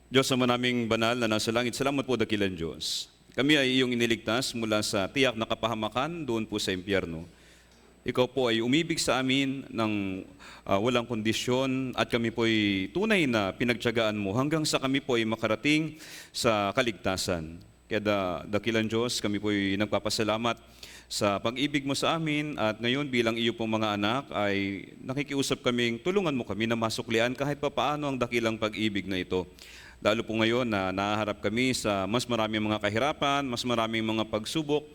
Diyos ama naming banal na nasa langit, salamat po dakilan Diyos. Kami ay iyong iniligtas mula sa tiyak na kapahamakan doon po sa impyerno. Ikaw po ay umibig sa amin ng walang kondisyon at kami po ay tunay na pinagtiyagaan mo hanggang sa kami po ay makarating sa kaligtasan. Kaya dakilan Diyos, kami po ay nagpapasalamat sa pag-ibig mo sa amin at ngayon bilang iyo pong mga anak ay nakikiusap kaming tulungan mo kami na masuklian kahit papaano ang dakilang pag-ibig na ito. Lalo po ngayon na nahaharap kami sa mas maraming mga kahirapan, mas maraming mga pagsubok,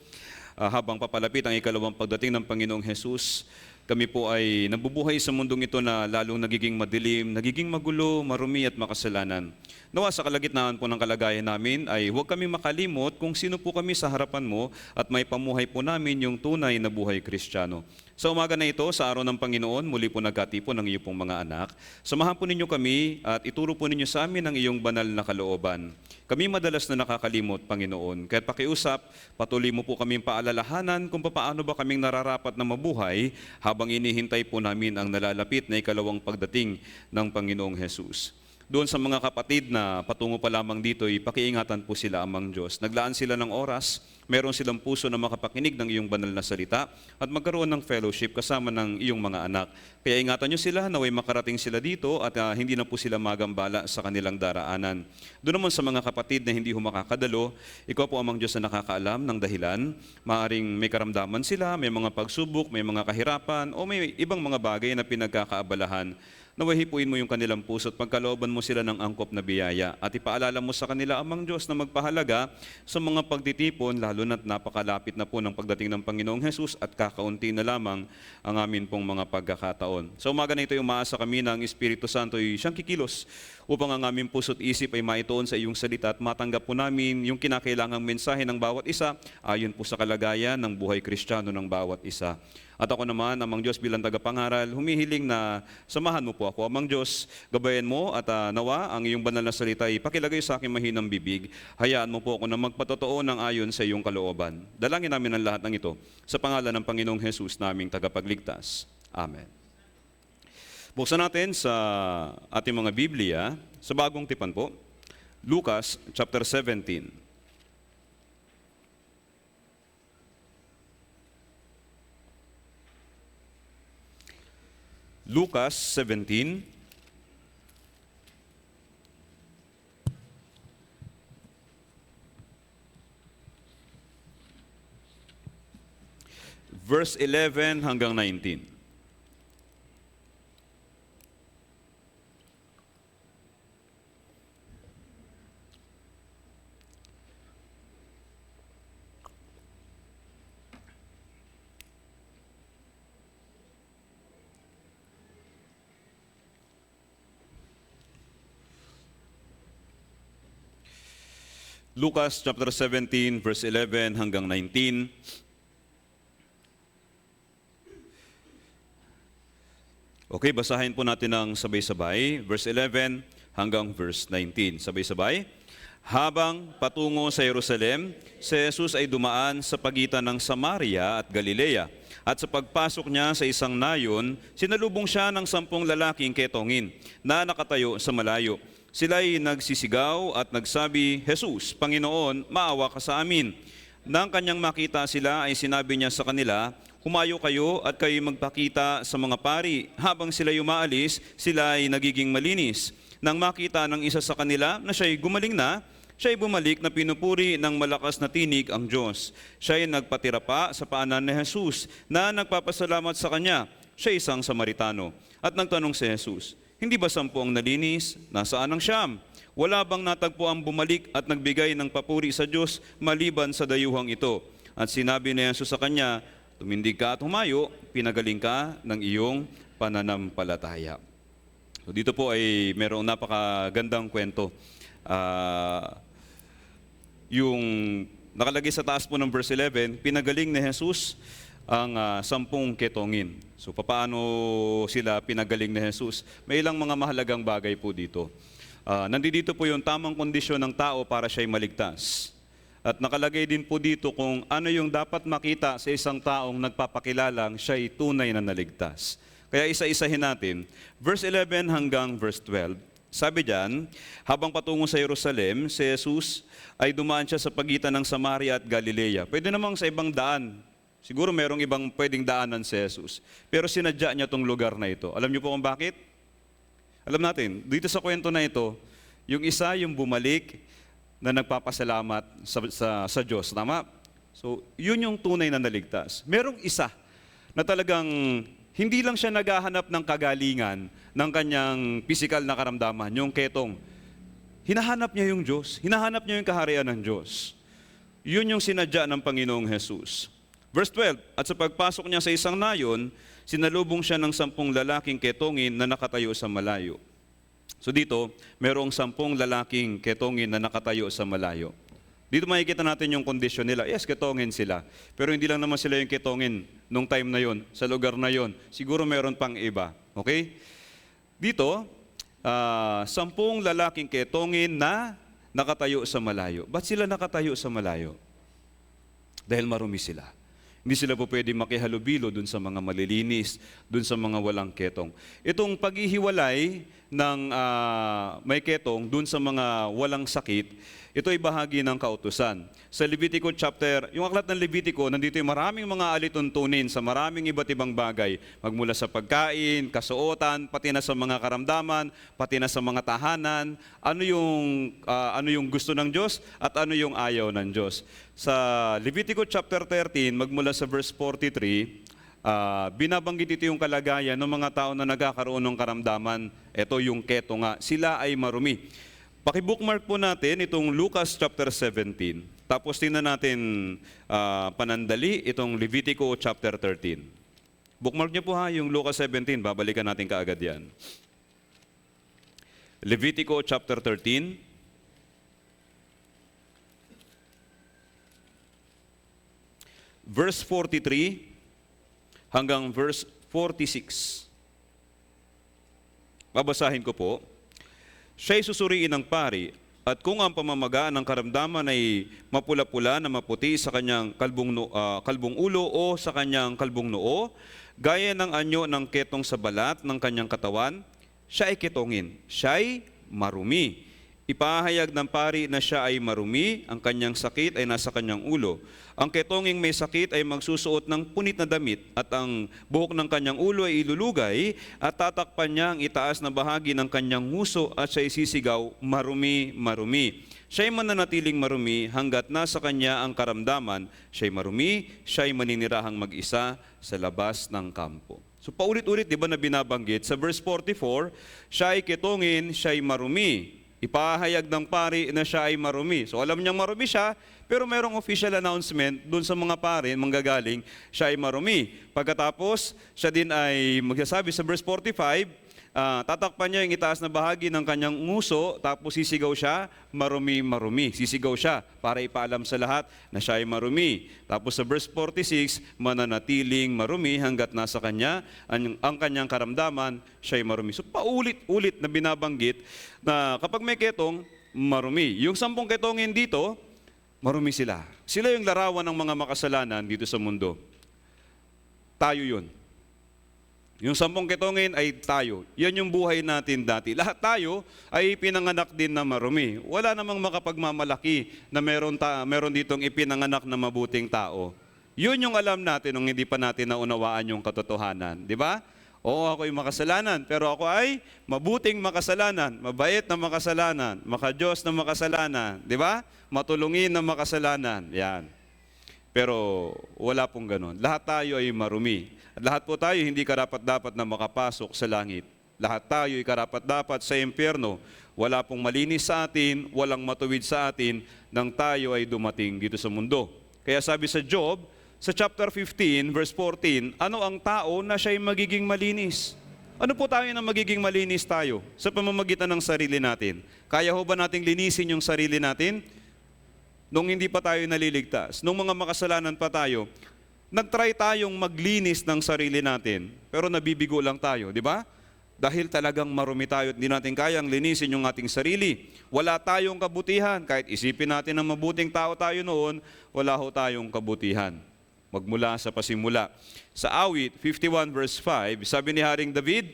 habang papalapit ang ikalawang pagdating ng Panginoong Hesus. Kami po ay nabubuhay sa mundong ito na lalong nagiging madilim, nagiging magulo, marumi at makasalanan. Nawa sa kalagitnaan po ng kalagayan namin ay huwag kami makalimot kung sino po kami sa harapan mo at may pamuhay po namin yung tunay na buhay Kristiyano. Sa umaga na ito, sa araw ng Panginoon, muli po nagkatipon ng iyo pong mga anak. Samahan po ninyo kami at ituro po ninyo sa amin ang iyong banal na kalooban. Kami madalas na nakakalimot, Panginoon. Kaya't pakiusap, patuloy mo po kaming paalalahanan kung paano ba kaming nararapat na mabuhay habang inihintay po namin ang nalalapit na ikalawang pagdating ng Panginoong Hesus. Doon sa mga kapatid na patungo pa lamang dito, pakiingatan po sila amang Diyos. Naglaan sila ng oras, meron silang puso na makapakinig ng iyong banal na salita at magkaroon ng fellowship kasama ng iyong mga anak. Kaya ingatan nyo sila, naway makarating sila dito at hindi na po sila magambala sa kanilang daraanan. Doon naman sa mga kapatid na hindi makakadalo, ikaw po amang Diyos na nakakaalam ng dahilan. Maaring may karamdaman sila, may mga pagsubok, may mga kahirapan o may ibang mga bagay na pinagkakaabalahan. Naway hipuin mo yung kanilang puso at pagkalooban mo sila ng angkop na biyaya at ipaalala mo sa kanila amang Diyos na magpahalaga sa mga pagtitipon lalo na't napakalapit na po ng pagdating ng Panginoong Hesus at kakaunti na lamang ang amin pong mga pagkakataon. Sa umaga na ito yung umaasa kami na ang Espiritu Santo ay siyang kikilos upang ang aming puso't isip ay maituon sa iyong salita at matanggap po namin yung kinakailangang mensahe ng bawat isa ayon po sa kalagayan ng buhay Kristiyano ng bawat isa. At ako naman, amang Diyos bilang tagapangaral, humihiling na samahan mo po ako, amang Diyos, gabayan mo at nawa ang iyong banal na salita ay pakilagay sa aking mahinang bibig. Hayaan mo po ako na magpatotoo ng ayon sa iyong kalooban. Dalangin namin ang lahat ng ito sa pangalan ng Panginoong Hesus naming tagapagligtas. Amen. Buksan natin sa ating mga Biblia, sa bagong tipan po, Lucas chapter 17. Lucas 17, verse 11 hanggang 19. Lucas chapter 17, verse 11 hanggang 19. Okay, basahin po natin ng sabay-sabay. Verse 11 hanggang verse 19. Sabay-sabay. Habang patungo sa Jerusalem, si Jesus ay dumaan sa pagitan ng Samaria at Galilea. At sa pagpasok niya sa isang nayon, sinalubong siya ng 10 lalaking ketongin na nakatayo sa malayo. Sila'y nagsisigaw at nagsabi, Jesus, Panginoon, maawa ka sa amin. Nang kanyang makita sila ay sinabi niya sa kanila, humayo kayo at kayo magpakita sa mga pari. Habang sila'y umaalis, sila ay nagiging malinis. Nang makita ng isa sa kanila na siya'y gumaling na, siya'y bumalik na pinupuri ng malakas na tinig ang Diyos. Siya'y nagpatira pa sa paanan ni Jesus na nagpapasalamat sa kanya. Siya'y isang Samaritano. At nagtanong si Jesus, hindi ba 10 ang nalinis? Nasaan ang 9? Wala bang natagpo ang bumalik at nagbigay ng papuri sa Diyos maliban sa dayuhang ito? At sinabi ni Jesus sa kanya, tumindig ka at humayo, pinagaling ka ng iyong pananampalataya. So dito po ay merong napakagandang kwento. Yung nakalagay sa taas po ng verse 11, pinagaling ni Jesus ang 10 ketongin. So paano sila pinagaling ni Jesus? May ilang mga mahalagang bagay po dito. Nandito po yung tamang kondisyon ng tao para siya'y maligtas. At nakalagay din po dito kung ano yung dapat makita sa isang taong nagpapakilalang siya'y tunay na naligtas. Kaya isa-isahin natin, verse 11 hanggang verse 12. Sabi diyan, habang patungo sa Jerusalem, si Jesus ay dumaan siya sa pagitan ng Samaria at Galilea. Pwede namang sa ibang daan. Siguro merong ibang pwedeng daanan si Jesus. Pero sinadya niya itong lugar na ito. Alam niyo po kung bakit? Alam natin, dito sa kwento na ito, yung isa yung bumalik na nagpapasalamat sa Diyos. Tama? So, yun yung tunay na naligtas. Merong isa na talagang hindi lang siya naghahanap ng kagalingan ng kanyang pisikal na karamdaman, yung ketong. Hinahanap niya yung Diyos. Hinahanap niya yung kaharian ng Diyos. Yun yung sinadya ng Panginoong Jesus. Verse 12, at sa pagpasok niya sa isang nayon, sinalubong siya ng 10 lalaking ketongin na nakatayo sa malayo. So dito, merong 10 lalaking ketongin na nakatayo sa malayo. Dito makikita natin yung kondisyon nila. Yes, ketongin sila. Pero hindi lang naman sila yung ketongin nung time na yon, sa lugar na yon. Siguro meron pang iba. Okay? Dito, 10 lalaking ketongin na nakatayo sa malayo. Ba't sila nakatayo sa malayo? Dahil marumi sila. Hindi sila po pwede makihalubilo dun sa mga malilinis, dun sa mga walang ketong. Itong paghihiwalay ng may ketong dun sa mga walang sakit, ito ay bahagi ng kautusan. Sa Levitico chapter, yung aklat ng Levitico, nandito yung maraming mga alituntunin sa maraming iba't ibang bagay. Magmula sa pagkain, kasuotan, pati na sa mga karamdaman, pati na sa mga tahanan, ano yung gusto ng Diyos at ano yung ayaw ng Diyos. Sa Levitico chapter 13, magmula sa verse 43, binabanggit ito yung kalagayan ng mga tao na nagkakaroon ng karamdaman. Ito yung keto nga, sila ay marumi. Paki-bookmark po natin itong Lucas chapter 17. Tapos tingnan natin panandali itong Levitico chapter 13. Bookmark niyo po ha yung Lucas 17, babalikan natin kaagad yan. Levitico chapter 13. Verse 43 hanggang verse 46. Babasahin ko po. Siya'y susuriin ng pari, at kung ang pamamagaan ng karamdaman ay mapula-pula na maputi sa kanyang kalbong ulo o sa kanyang kalbong noo, gaya ng anyo ng ketong sa balat ng kanyang katawan, siya ay ketongin, siya'y marumi. Ipahayag ng pari na siya ay marumi, ang kanyang sakit ay nasa kanyang ulo. Ang ketonging may sakit ay magsusuot ng punit na damit at ang buhok ng kanyang ulo ay ilulugay at tatakpan niya ang itaas na bahagi ng kanyang nguso at siya isisigaw, marumi, marumi. Siya ay mananatiling marumi hanggat nasa kanya ang karamdaman. Siya ay marumi, siya ay maninirahang mag-isa sa labas ng kampo. So paulit-ulit, di ba na binabanggit? Sa verse 44, siya ay ketongin, siya ay marumi. Ipahayag ng pari na siya ay marumi. So alam niyang marumi siya, pero mayroong official announcement dun sa mga pari, manggagaling, siya ay marumi. Pagkatapos, siya din ay magsasabi sa verse 45, tatakpan niya yung itaas na bahagi ng kanyang nguso, tapos sisigaw siya, marumi, marumi. Sisigaw siya para ipaalam sa lahat na siya ay marumi. Tapos sa verse 46, mananatiling marumi hanggat nasa kanya ang kanyang karamdaman, siya ay marumi. So paulit-ulit na binabanggit na kapag may ketong, marumi. Yung 10 ketongin dito, marumi sila. Sila yung larawan ng mga makasalanan dito sa mundo. Tayo yun. Yung 10 ketongin ay tayo. Yan yung buhay natin dati. Lahat tayo ay pinanganak din na marumi. Wala namang makapagmamalaki na meron ditong ipinanganak na mabuting tao. Yun yung alam natin nung hindi pa natin naunawaan yung katotohanan. Di ba? Oo, ako'y makasalanan, pero ako ay mabuting makasalanan, mabait na makasalanan, makadiyos na makasalanan. Di ba? Matulungin na makasalanan. Yan. Pero wala pong ganun. Lahat tayo ay marumi. At lahat po tayo hindi karapat-dapat na makapasok sa langit. Lahat tayo ay karapat-dapat sa impyerno. Wala pong malinis sa atin, walang matuwid sa atin nang tayo ay dumating dito sa mundo. Kaya sabi sa Job, sa chapter 15, verse 14, ano ang tao na siya'y magiging malinis? Ano po tayo na magiging malinis tayo sa pamamagitan ng sarili natin? Kaya ho ba nating linisin yung sarili natin? Nung hindi pa tayo naliligtas, nung mga makasalanan pa tayo, nag-try tayong maglinis ng sarili natin, pero nabibigo lang tayo, di ba? Dahil talagang marumi tayo at hindi natin kayang linisin yung ating sarili. Wala tayong kabutihan. Kahit isipin natin na mabuting tao tayo noon, wala ho tayong kabutihan. Magmula sa pasimula. Sa awit 51 verse 5, sabi ni Haring David,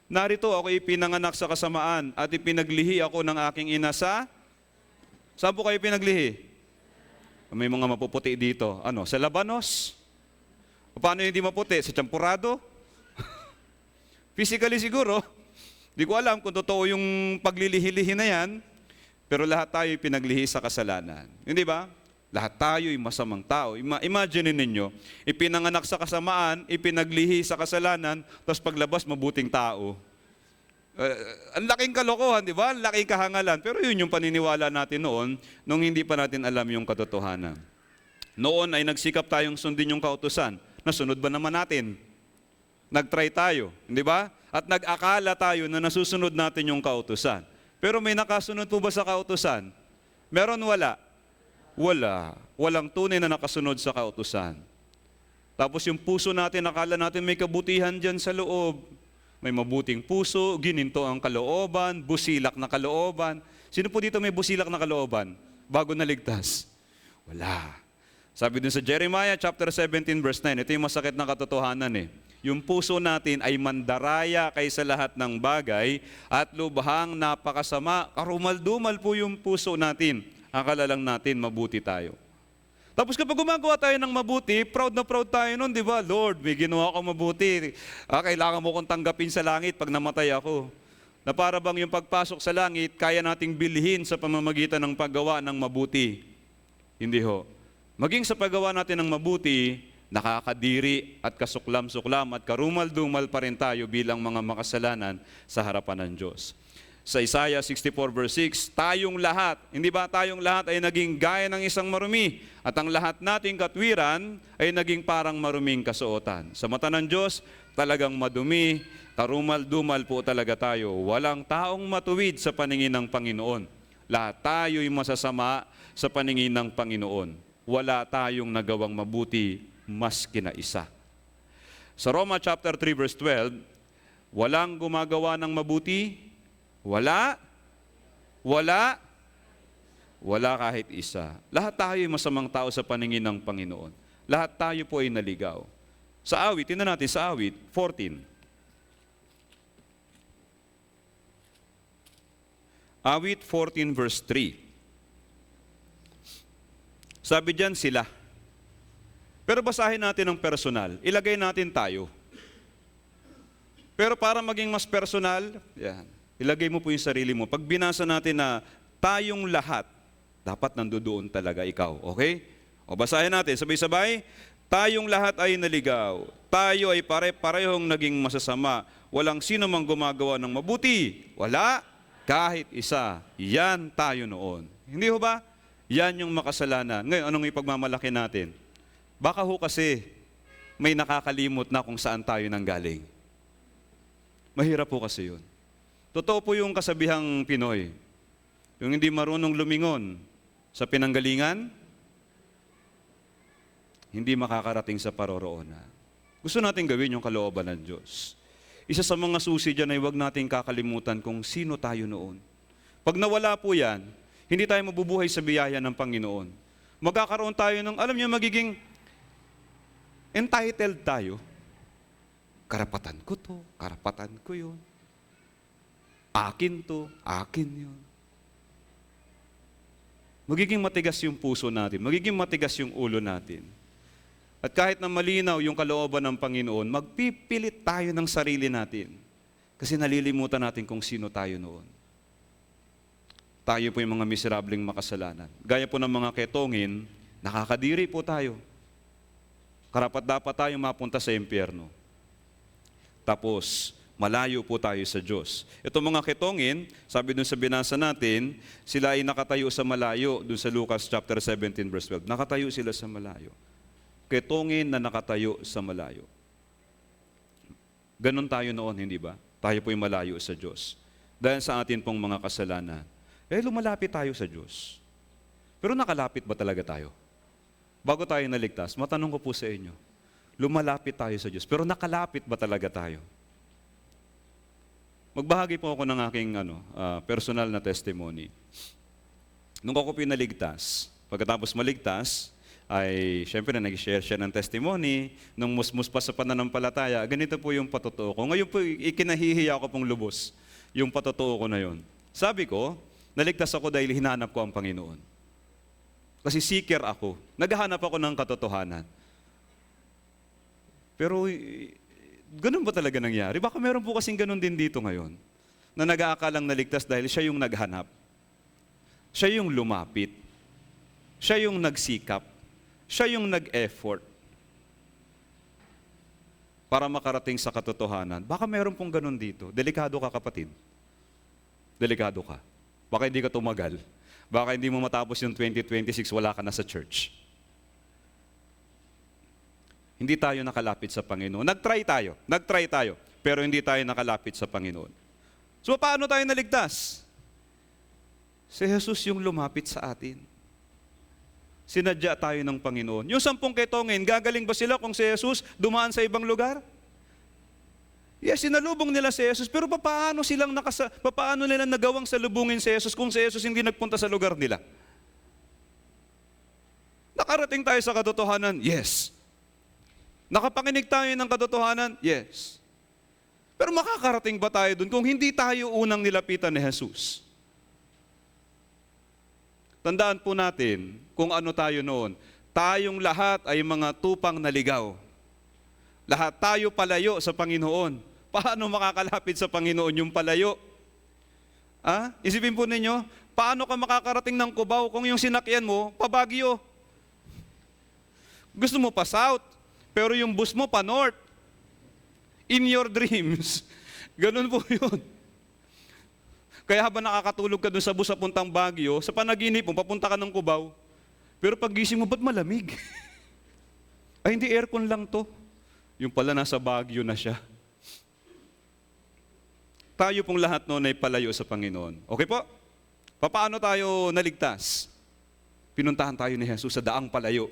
Narito ako ipinanganak sa kasamaan at ipinaglihi ako ng aking ina sa... Saan po kayo pinaglihi? May mga mapuputi dito. Ano? Sa Labanos? Paano hindi maputi? Sa Champurado? Physically siguro. Di ko alam kung totoo yung paglilihi-lihi na yan. Pero lahat tayo pinaglihi sa kasalanan. Hindi ba? Lahat tayo ay masamang tao. Imagine ninyo, ipinanganak sa kasamaan, ipinaglihi sa kasalanan, tapos paglabas mabuting tao. Ang laking kalokohan, di ba? Ang laking kahangalan. Pero yun yung paniniwala natin noon, nung hindi pa natin alam yung katotohanan. Noon ay nagsikap tayong sundin yung kautusan. Nasunod ba naman natin? Nag-try tayo, di ba? At nag-akala tayo na nasusunod natin yung kautusan. Pero may nakasunod po ba sa kautusan? Meron wala? Wala. Walang tunay na nakasunod sa kautusan. Tapos yung puso natin, akala natin may kabutihan dyan sa loob. May mabuting puso, gininto ang kalooban, busilak na kalooban. Sino po dito may busilak na kalooban? Bago naligtas? Wala. Sabi dun sa Jeremiah chapter 17 verse 9, ito yung masakit na katotohanan eh. Yung puso natin ay mandaraya kaysa lahat ng bagay at lubhang napakasama. Karumal-dumal po yung puso natin. Akala lang natin mabuti tayo. Tapos kapag gumagawa tayo ng mabuti, proud na proud tayo nun, di ba? Lord, may ginawa akong mabuti. Kailangan mo kong tanggapin sa langit pag namatay ako. Na para bang yung pagpasok sa langit, kaya nating bilhin sa pamamagitan ng paggawa ng mabuti. Hindi ho. Maging sa paggawa natin ng mabuti, nakakadiri at kasuklam-suklam at karumal-dumal pa rin tayo bilang mga makasalanan sa harapan ng Diyos. Sa Isaiah 64 verse 6, tayong lahat, hindi ba tayong lahat ay naging gaya ng isang marumi at ang lahat nating katwiran ay naging parang maruming kasuotan. Sa mata ng Diyos, talagang madumi, karumal-dumal po talaga tayo. Walang taong matuwid sa paningin ng Panginoon. Lahat tayo'y masasama sa paningin ng Panginoon. Wala tayong nagawang mabuti mas kinaisa. Sa Roma chapter 3 verse 12, walang gumagawa ng mabuti. Wala kahit isa. Lahat tayo ay masamang tao sa paningin ng Panginoon. Lahat tayo po ay naligaw. Sa awit, tingnan natin sa awit 14. Awit 14 verse 3. Sabi diyan sila. Pero basahin natin ng personal. Ilagay natin tayo. Pero para maging mas personal, yan. Ilagay mo po yung sarili mo. Pag binasa natin na tayong lahat, dapat nandoon talaga ikaw. Okay? O basahin natin, sabay-sabay. Tayong lahat ay naligaw. Tayo ay pare-parehong naging masasama. Walang sino mang gumagawa ng mabuti. Wala, kahit isa. Yan tayo noon. Hindi ho ba? Yan yung makasalanan. Ngayon, anong ipagmamalaki natin? Baka ho kasi may nakakalimot na kung saan tayo nanggaling. Mahirap po kasi yun. Totoo po yung kasabihang Pinoy. Yung hindi marunong lumingon sa pinanggalingan, hindi makakarating sa paroroonan. Gusto natin gawin yung kalooban ng Diyos. Isa sa mga susi dyan ay huwag natin kakalimutan kung sino tayo noon. Pag nawala po yan, hindi tayo mabubuhay sa biyaya ng Panginoon. Magkakaroon tayo ng, alam niyo, magiging entitled tayo. Karapatan ko to, karapatan ko yun. Akin to, akin yun. Magiging matigas yung puso natin, magiging matigas yung ulo natin. At kahit na malinaw yung kalooban ng Panginoon, magpipilit tayo ng sarili natin. Kasi nalilimutan natin kung sino tayo noon. Tayo po yung mga miserableng makasalanan. Gaya po ng mga ketongin, nakakadiri po tayo. Karapat-dapat tayong mapunta sa impyerno. Tapos, malayo po tayo sa Diyos. Itong mga ketongin, sabi dun sa binasa natin, sila ay nakatayo sa malayo, dun sa Lucas chapter 17 verse 12. Nakatayo sila sa malayo. Ketongin na nakatayo sa malayo. Ganon tayo noon, hindi ba? Tayo po'y malayo sa Diyos. Dahil sa atin pong mga kasalanan. Lumalapit tayo sa Diyos. Pero nakalapit ba talaga tayo? Bago tayo naligtas, matanong ko po sa inyo, lumalapit tayo sa Diyos, pero nakalapit ba talaga tayo? Magbahagi po ako ng aking personal na testimony. Nung ako pinaligtas, pagkatapos maligtas, ay syempre nag-share siya ng testimony, nung musmus pa sa pananampalataya, ganito po yung patotoo ko. Ngayon po, ikinahihiya ko pong lubos yung patotoo ko na yun. Sabi ko, naligtas ako dahil hinanap ko ang Panginoon. Kasi seeker ako. Naghahanap ako ng katotohanan. Pero, ganun ba talaga nangyari? Baka meron po kasing ganun din dito ngayon, na nag-aakalang naligtas dahil siya yung naghanap. Siya yung lumapit. Siya yung nagsikap. Siya yung nag-effort para makarating sa katotohanan. Baka meron pong ganun dito. Delikado ka, kapatid. Delikado ka. Baka hindi ka tumagal. Baka hindi mo matapos yung 2026, wala ka na sa church. Hindi tayo nakalapit sa Panginoon. Nag-try tayo, pero hindi tayo nakalapit sa Panginoon. So paano tayo naligtas? Si Jesus yung lumapit sa atin. Sinadya tayo ng Panginoon. Yung 10 ketongin, gagaling ba sila kung si Jesus dumaan sa ibang lugar? Yes, sinalubong nila si Jesus, pero paano nila nagawang salubungin si Jesus kung si Jesus hindi nagpunta sa lugar nila? Nakarating tayo sa katotohanan? Yes. Nakapanginig tayo ng katotohanan? Yes. Pero makakarating ba tayo dun kung hindi tayo unang nilapitan ni Jesus? Tandaan po natin kung ano tayo noon. Tayong lahat ay mga tupang naligaw. Lahat tayo palayo sa Panginoon. Paano makakalapit sa Panginoon yung palayo? Isipin po ninyo, paano ka makakarating ng Cubao kung yung sinakyan mo, pa Baguio? Gusto mo pa south, pero yung bus mo pa north. In your dreams. Ganun po yun. Kaya habang nakakatulog ka dun sa bus sa puntang Baguio, sa panaginip mo, papunta ka ng Cubao. Pero pag gising mo, ba't malamig? Ay, hindi aircon lang to. Yung pala nasa Baguio na siya. Tayo pong lahat noon ay palayo sa Panginoon. Okay po? Paano tayo naligtas? Pinuntahan tayo ni Jesus sa daang palayo.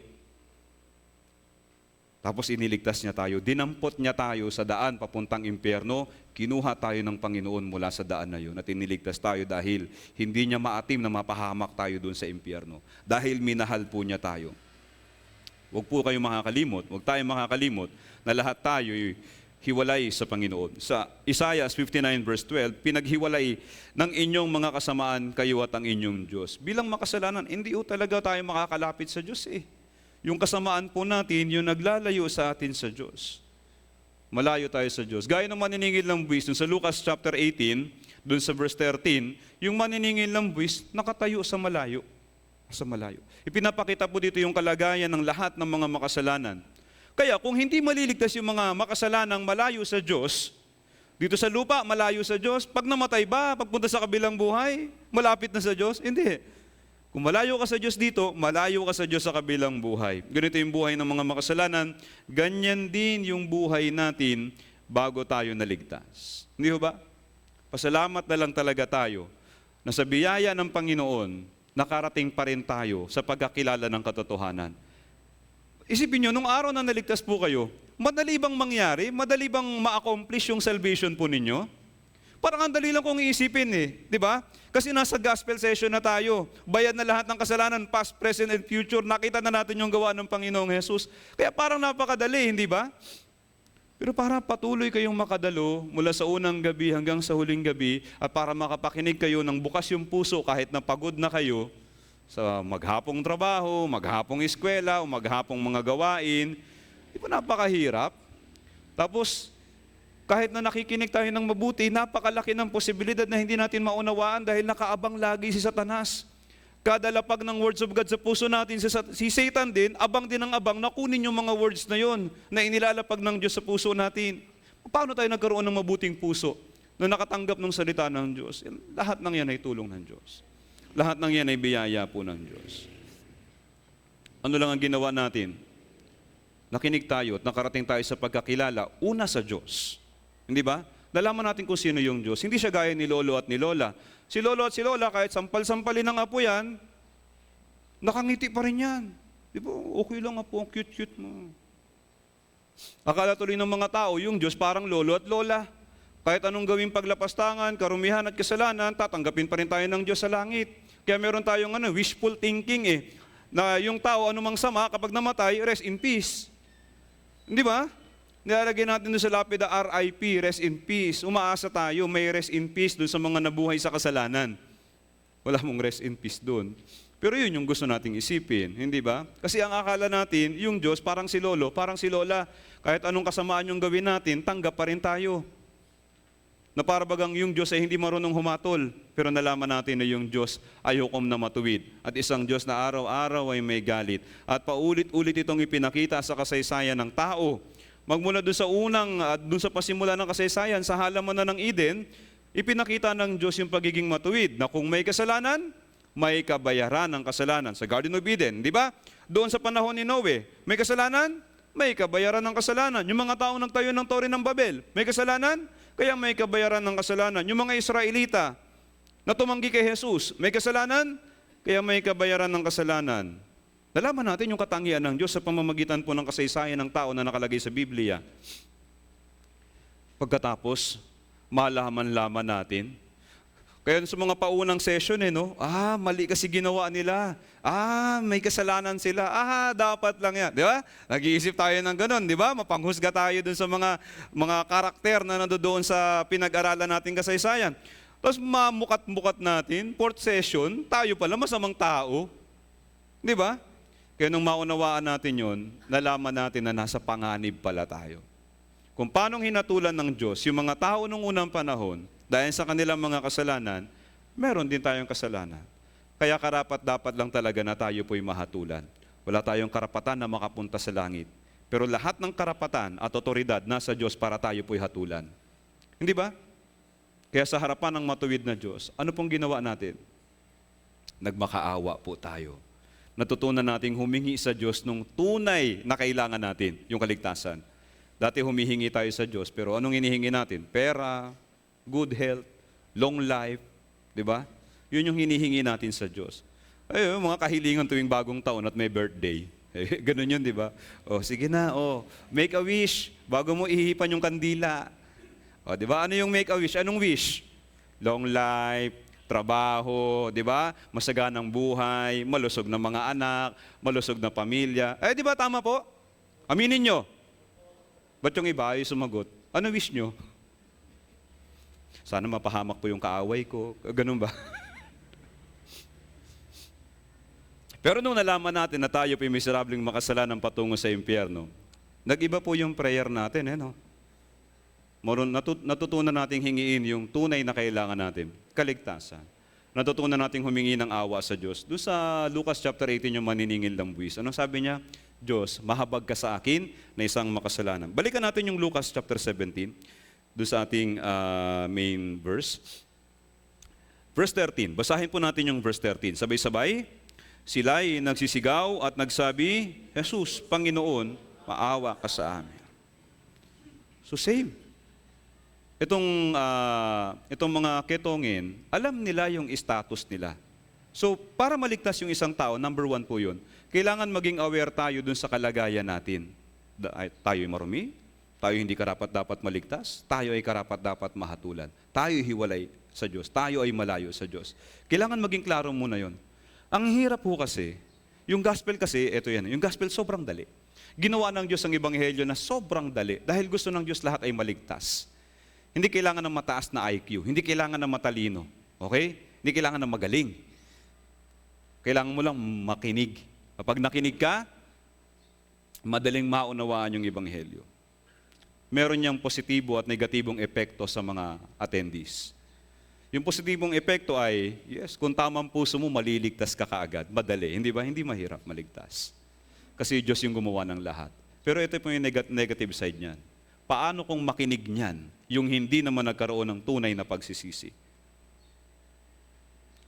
Tapos iniligtas niya tayo. Dinampot niya tayo sa daan papuntang impyerno. Kinuha tayo ng Panginoon mula sa daan na yun at iniligtas tayo dahil hindi niya maatim na mapahamak tayo doon sa impyerno. Dahil minahal po niya tayo. Huwag po kayong makakalimot, huwag tayong makakalimot na lahat tayo hiwalay sa Panginoon. Sa Isaiah 59 verse 12, pinaghiwalay ng inyong mga kasamaan kayo at ang inyong Diyos. Bilang makasalanan, hindi po talaga tayo makakalapit sa Diyos eh. Yung kasamaan po natin, yung naglalayo sa atin sa Diyos. Malayo tayo sa Diyos. Gaya ng maniningil ng buwis, dun sa Lucas chapter 18, dun sa verse 13, yung maniningil ng buwis, nakatayo sa malayo. Sa malayo. Ipinapakita po dito yung kalagayan ng lahat ng mga makasalanan. Kaya kung hindi maliligtas yung mga makasalanang malayo sa Diyos, dito sa lupa, malayo sa Diyos, pag namatay ba, pagpunta sa kabilang buhay, malapit na sa Diyos? Hindi. Kung malayo ka sa Diyos dito, malayo ka sa Diyos sa kabilang buhay. Ganito yung buhay ng mga makasalanan, ganyan din yung buhay natin bago tayo naligtas. Hindi ba? Pasalamat na lang talaga tayo na sa biyaya ng Panginoon, nakarating pa rin tayo sa pagkakilala ng katotohanan. Isipin nyo, nung araw na naligtas po kayo, madali bang mangyari? Madali bang ma-accomplish yung salvation po ninyo? Parang ang dali lang kung iisipin eh, di ba? Kasi nasa gospel session na tayo. Bayad na lahat ng kasalanan, past, present, and future. Nakita na natin yung gawa ng Panginoong Jesus. Kaya parang napakadali, hindi ba? Pero para patuloy kayong makadalo mula sa unang gabi hanggang sa huling gabi at para makapakinig kayo ng bukas yung puso kahit na pagod na kayo sa maghapong trabaho, maghapong eskwela, o maghapong mga gawain, di ba napakahirap? Tapos, kahit na nakikinig tayo ng mabuti, napakalaki ng posibilidad na hindi natin maunawaan dahil nakaabang lagi si Satanas. Kada lapag ng words of God sa puso natin, si Satan din, abang din ang abang na kunin yung mga words na yon na inilalapag ng Diyos sa puso natin. Paano tayo nagkaroon ng mabuting puso na nakatanggap ng salita ng Diyos? Lahat ng yan ay tulong ng Diyos. Lahat ng yan ay biyaya po ng Diyos. Ano lang ang ginawa natin? Nakinig tayo at nakarating tayo sa pagkakilala, una sa Diyos. Hindi ba? Nalaman natin kung sino yung Diyos. Hindi siya gaya ni Lolo at ni Lola. Si Lolo at si Lola, kahit sampal-sampalin ng apo yan, nakangiti pa rin yan. Di ba? Okay lang apo, ang cute-cute mo. Akala tuloy ng mga tao, yung Diyos parang Lolo at Lola. Kahit anong gawing paglapastangan, karumihan at kasalanan, tatanggapin pa rin tayo ng Diyos sa langit. Kaya meron tayong wishful thinking eh. na yung tao anumang sama kapag namatay, rest in peace. Hindi ba? Nilalagay natin doon sa lapida RIP, rest in peace. Umaasa tayo, may rest in peace doon sa mga nabuhay sa kasalanan. Wala mong rest in peace doon. Pero yun yung gusto nating isipin, hindi ba? Kasi ang akala natin, yung Diyos parang si lolo, parang si lola. Kahit anong kasamaan yung gawin natin, tanggap pa rin tayo. Na para bagang yung Diyos ay hindi marunong humatol, pero nalaman natin na yung Diyos ayakom na matuwid. At isang Diyos na araw-araw ay may galit. At paulit-ulit itong ipinakita sa kasaysayan ng tao. Magmula doon sa doon sa pasimula ng kasaysayan, sa halaman ng Eden, ipinakita ng Diyos yung pagiging matuwid, na kung may kasalanan, may kabayaran ng kasalanan. Sa Garden of Eden, di ba? Doon sa panahon ni Noe, may kasalanan, may kabayaran ng kasalanan. Yung mga taong nagtayo ng Tore ng Babel, may kasalanan, kaya may kabayaran ng kasalanan. Yung mga Israelita na tumanggi kay Jesus, may kasalanan, kaya may kabayaran ng kasalanan. Nalaman natin yung katangian ng Diyos sa pamamagitan po ng kasaysayan ng tao na nakalagay sa Biblia. Pagkatapos, malaman-laman natin. Kaya sa mga paunang session, mali kasi ginawa nila. May kasalanan sila. Dapat lang yan. Di ba? Nag-iisip tayo ng ganun, di ba? Mapanghusga tayo dun sa mga karakter na nandoon sa pinag-aralan nating kasaysayan. Tapos mamukat-mukat natin, fourth session, tayo pala masamang tao. Di ba? Kaya nung maunawaan natin yon, nalaman natin na nasa panganib pala tayo. Kung paanong hinatulan ng Diyos yung mga tao nung unang panahon, dahil sa kanilang mga kasalanan, meron din tayong kasalanan. Kaya karapat-dapat lang talaga na tayo po'y mahatulan. Wala tayong karapatan na makapunta sa langit. Pero lahat ng karapatan at otoridad nasa Diyos para tayo po'y hatulan. Hindi ba? Kaya sa harapan ng matuwid na Diyos, ano pong ginawa natin? Nagmakaawa po tayo. Natutunan nating humingi sa Diyos nung tunay na kailangan natin, yung kaligtasan. Dati humihingi tayo sa Diyos, pero anong hinihingi natin? Pera, good health, long life, di ba? Yun yung hinihingi natin sa Diyos. Ay, mga kahilingan tuwing bagong taon at may birthday. Ganun yun, di ba? Sige na, make a wish bago mo ihipan yung kandila. Di ba? Ano yung make a wish? Anong wish? Long life, trabaho, di ba? Masaganang buhay, malusog na mga anak, malusog na pamilya. Di ba tama po? Aminin nyo. Ba't yung iba ay sumagot? Ano wish nyo? Sana mapahamak po yung kaaway ko. Ganun ba? Pero nung nalaman natin na tayo po'y miserableng makasalanan patungo sa impyerno, nag-iba po yung prayer natin. Natutunan nating hingiin yung tunay na kailangan natin, kaligtasan. Natutunan nating humingi ng awa sa Diyos. Doon sa Lucas chapter 18 yung maniningil ng buwis. Anong sabi niya? Diyos, mahabag ka sa akin na isang makasalanan. Balikan natin yung Lucas chapter 17. Doon sa ating main verse. Verse 13. Basahin po natin yung verse 13. Sabay-sabay. Sila'y nagsisigaw at nagsabi, Jesus, Panginoon, maawa ka sa amin. So same. Itong mga ketongin, alam nila yung status nila. So para maligtas yung isang tao, number one po yun, kailangan maging aware tayo dun sa kalagayan natin. Tayo'y marumi, tayo hindi karapat-dapat maligtas, tayo ay karapat-dapat mahatulan. Tayo hiwalay sa Diyos, tayo ay malayo sa Diyos. Kailangan maging klaro muna yon. Ang hirap po kasi, yung gospel kasi, ito yan, yung gospel sobrang dali. Ginawa ng Diyos ang ebanghelyo na sobrang dali dahil gusto ng Diyos lahat ay maligtas. Hindi kailangan ng mataas na IQ, hindi kailangan ng matalino, okay? Hindi kailangan ng magaling. Kailangan mo lang makinig. Kapag nakinig ka, madaling maunawaan yung ebanghelyo. Meron niyang positibo at negatibong epekto sa mga attendees. Yung positibong epekto ay, yes, kung tamang puso mo, maliligtas ka kaagad. Madali, hindi ba? Hindi mahirap maligtas. Kasi Diyos yung gumawa ng lahat. Pero ito po yung negative side niyan. Paano kung makinig niyan, yung hindi naman nagkaroon ng tunay na pagsisisi?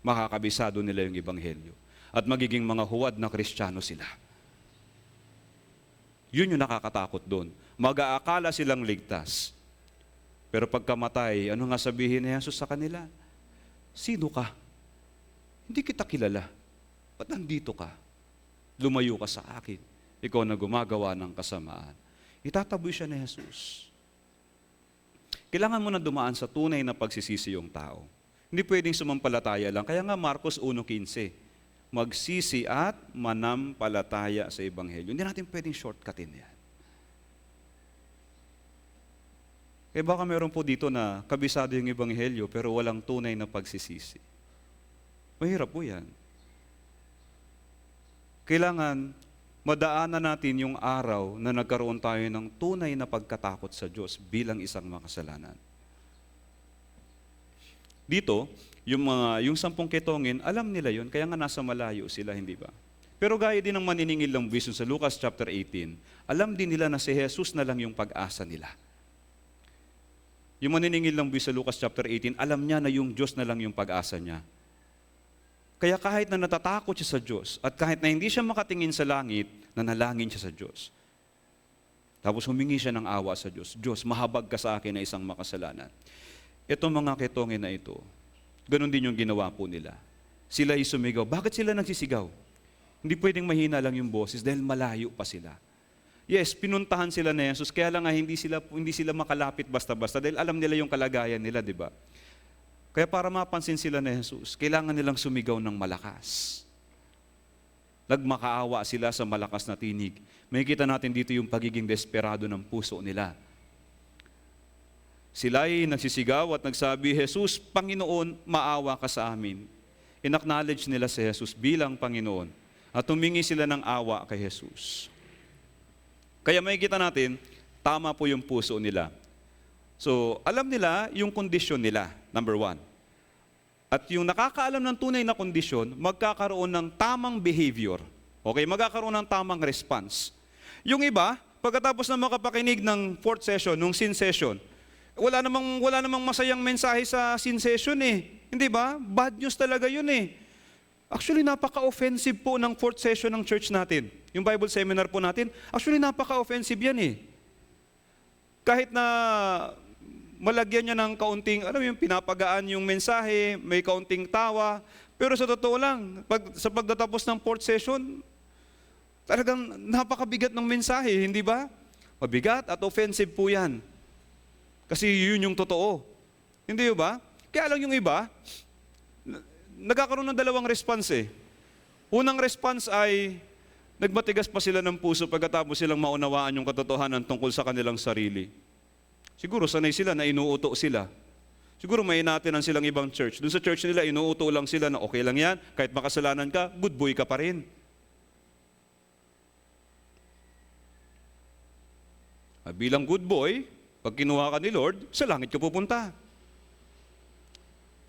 Makakabisado nila yung ebanghelyo. At magiging mga huwad na Kristiyano sila. Yun yung nakakatakot doon. Mag-aakala silang ligtas. Pero pagkamatay, ano nga sabihin ni Jesus sa kanila? Sino ka? Hindi kita kilala. Ba't nandito ka? Lumayo ka sa akin. Ikaw na gumagawa ng kasamaan. Itataboy siya ni Jesus. Kailangan mo na dumaan sa tunay na pagsisisi yung tao. Hindi pwedeng sumampalataya lang. Kaya nga Marcos 1:15. magsisi at manampalataya sa Ebanghelyo. Hindi natin pwedeng shortcutin yan. Eh baka meron po dito na kabisado yung Ebanghelyo pero walang tunay na pagsisisi. Mahirap po yan. Kailangan madaanan natin yung araw na nagkaroon tayo ng tunay na pagkatakot sa Diyos bilang isang makasalanan. Dito, yung 10 ketongin, alam nila yun, kaya nga nasa malayo sila, hindi ba? Pero gaya din ng maniningil ng buwis sa Lucas chapter 18, alam din nila na si Jesus na lang yung pag-asa nila. Yung maniningil ng buwis sa Lucas chapter 18, alam niya na yung Diyos na lang yung pag-asa niya. Kaya kahit na natatakot siya sa Diyos at kahit na hindi siya makatingin sa langit, nanalangin siya sa Diyos. Tapos humingi siya ng awa sa Diyos. Diyos, mahabag ka sa akin na isang makasalanan. Itong mga ketongin na ito, ganun din yung ginawa po nila. Sila ay sumigaw. Bakit sila nagsisigaw? Hindi pwedeng mahina lang yung boses dahil malayo pa sila. Yes, pinuntahan sila ni Jesus, kaya lang nga hindi sila makalapit basta-basta dahil alam nila yung kalagayan nila, di ba? Kaya para mapansin sila ni Jesus, kailangan nilang sumigaw ng malakas. Nagmakaawa sila sa malakas na tinig. Makikita natin dito yung pagiging desperado ng puso nila. Sila ay nagsisigaw at nagsabi, Jesus, Panginoon, maawa ka sa amin. In-acknowledge nila si Jesus bilang Panginoon at humingi sila ng awa kay Jesus. Kaya makikita natin, tama po yung puso nila. So, alam nila yung kondisyon nila, number 1. At yung nakakaalam ng tunay na kondisyon, magkakaroon ng tamang behavior. Okay, magkakaroon ng tamang response. Yung iba, pagkatapos na makapakinig ng 4th session, nung sin session, wala namang masayang mensahe sa sin session eh. Hindi ba? Bad news talaga yun eh. Actually, napaka-offensive po ng 4th session ng church natin. Yung Bible seminar po natin, actually napaka-offensive yan eh. Kahit na malagyan niya ng kaunting, yung pinapagaan yung mensahe, may kaunting tawa, pero sa totoo lang, sa pagtatapos ng 4th session, talagang napakabigat ng mensahe, hindi ba? Mabigat at offensive po yan. Kasi yun yung totoo. Hindi ba? Kaya lang yung iba, nagkakaroon ng 2 response eh. Unang response ay, nagmatigas pa sila ng puso pagkatapos silang maunawaan yung katotohanan tungkol sa kanilang sarili. Siguro sanay sila na inuuto sila. Siguro may natin silang ibang church. Doon sa church nila, inuuto lang sila na okay lang yan, kahit makasalanan ka, good boy ka pa rin. Bilang good boy, pag kinuha ka ni Lord, sa langit ka pupunta.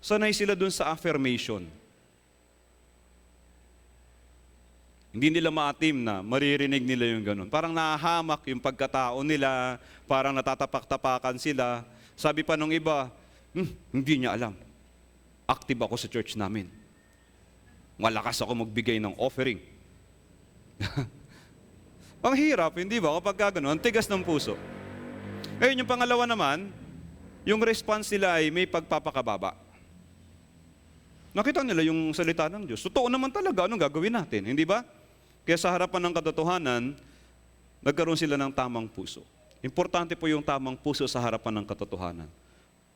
Sanay sila doon sa affirmation. Hindi nila maatim na maririnig nila yung ganun. Parang nahahamak yung pagkatao nila, parang natatapak-tapakan sila. Sabi pa nung iba, hindi niya alam. Active ako sa church namin. Malakas ako magbigay ng offering. Ang hirap, hindi ba? Kapag gano'n, ang tigas ng puso. Ngayon, yung pangalawa naman, yung response nila ay may pagpapakababa. Nakita nila yung salita ng Diyos. Totoo naman talaga, anong gagawin natin? Hindi ba? Kaya sa harapan ng katotohanan, nagkaroon sila ng tamang puso. Importante po yung tamang puso sa harapan ng katotohanan.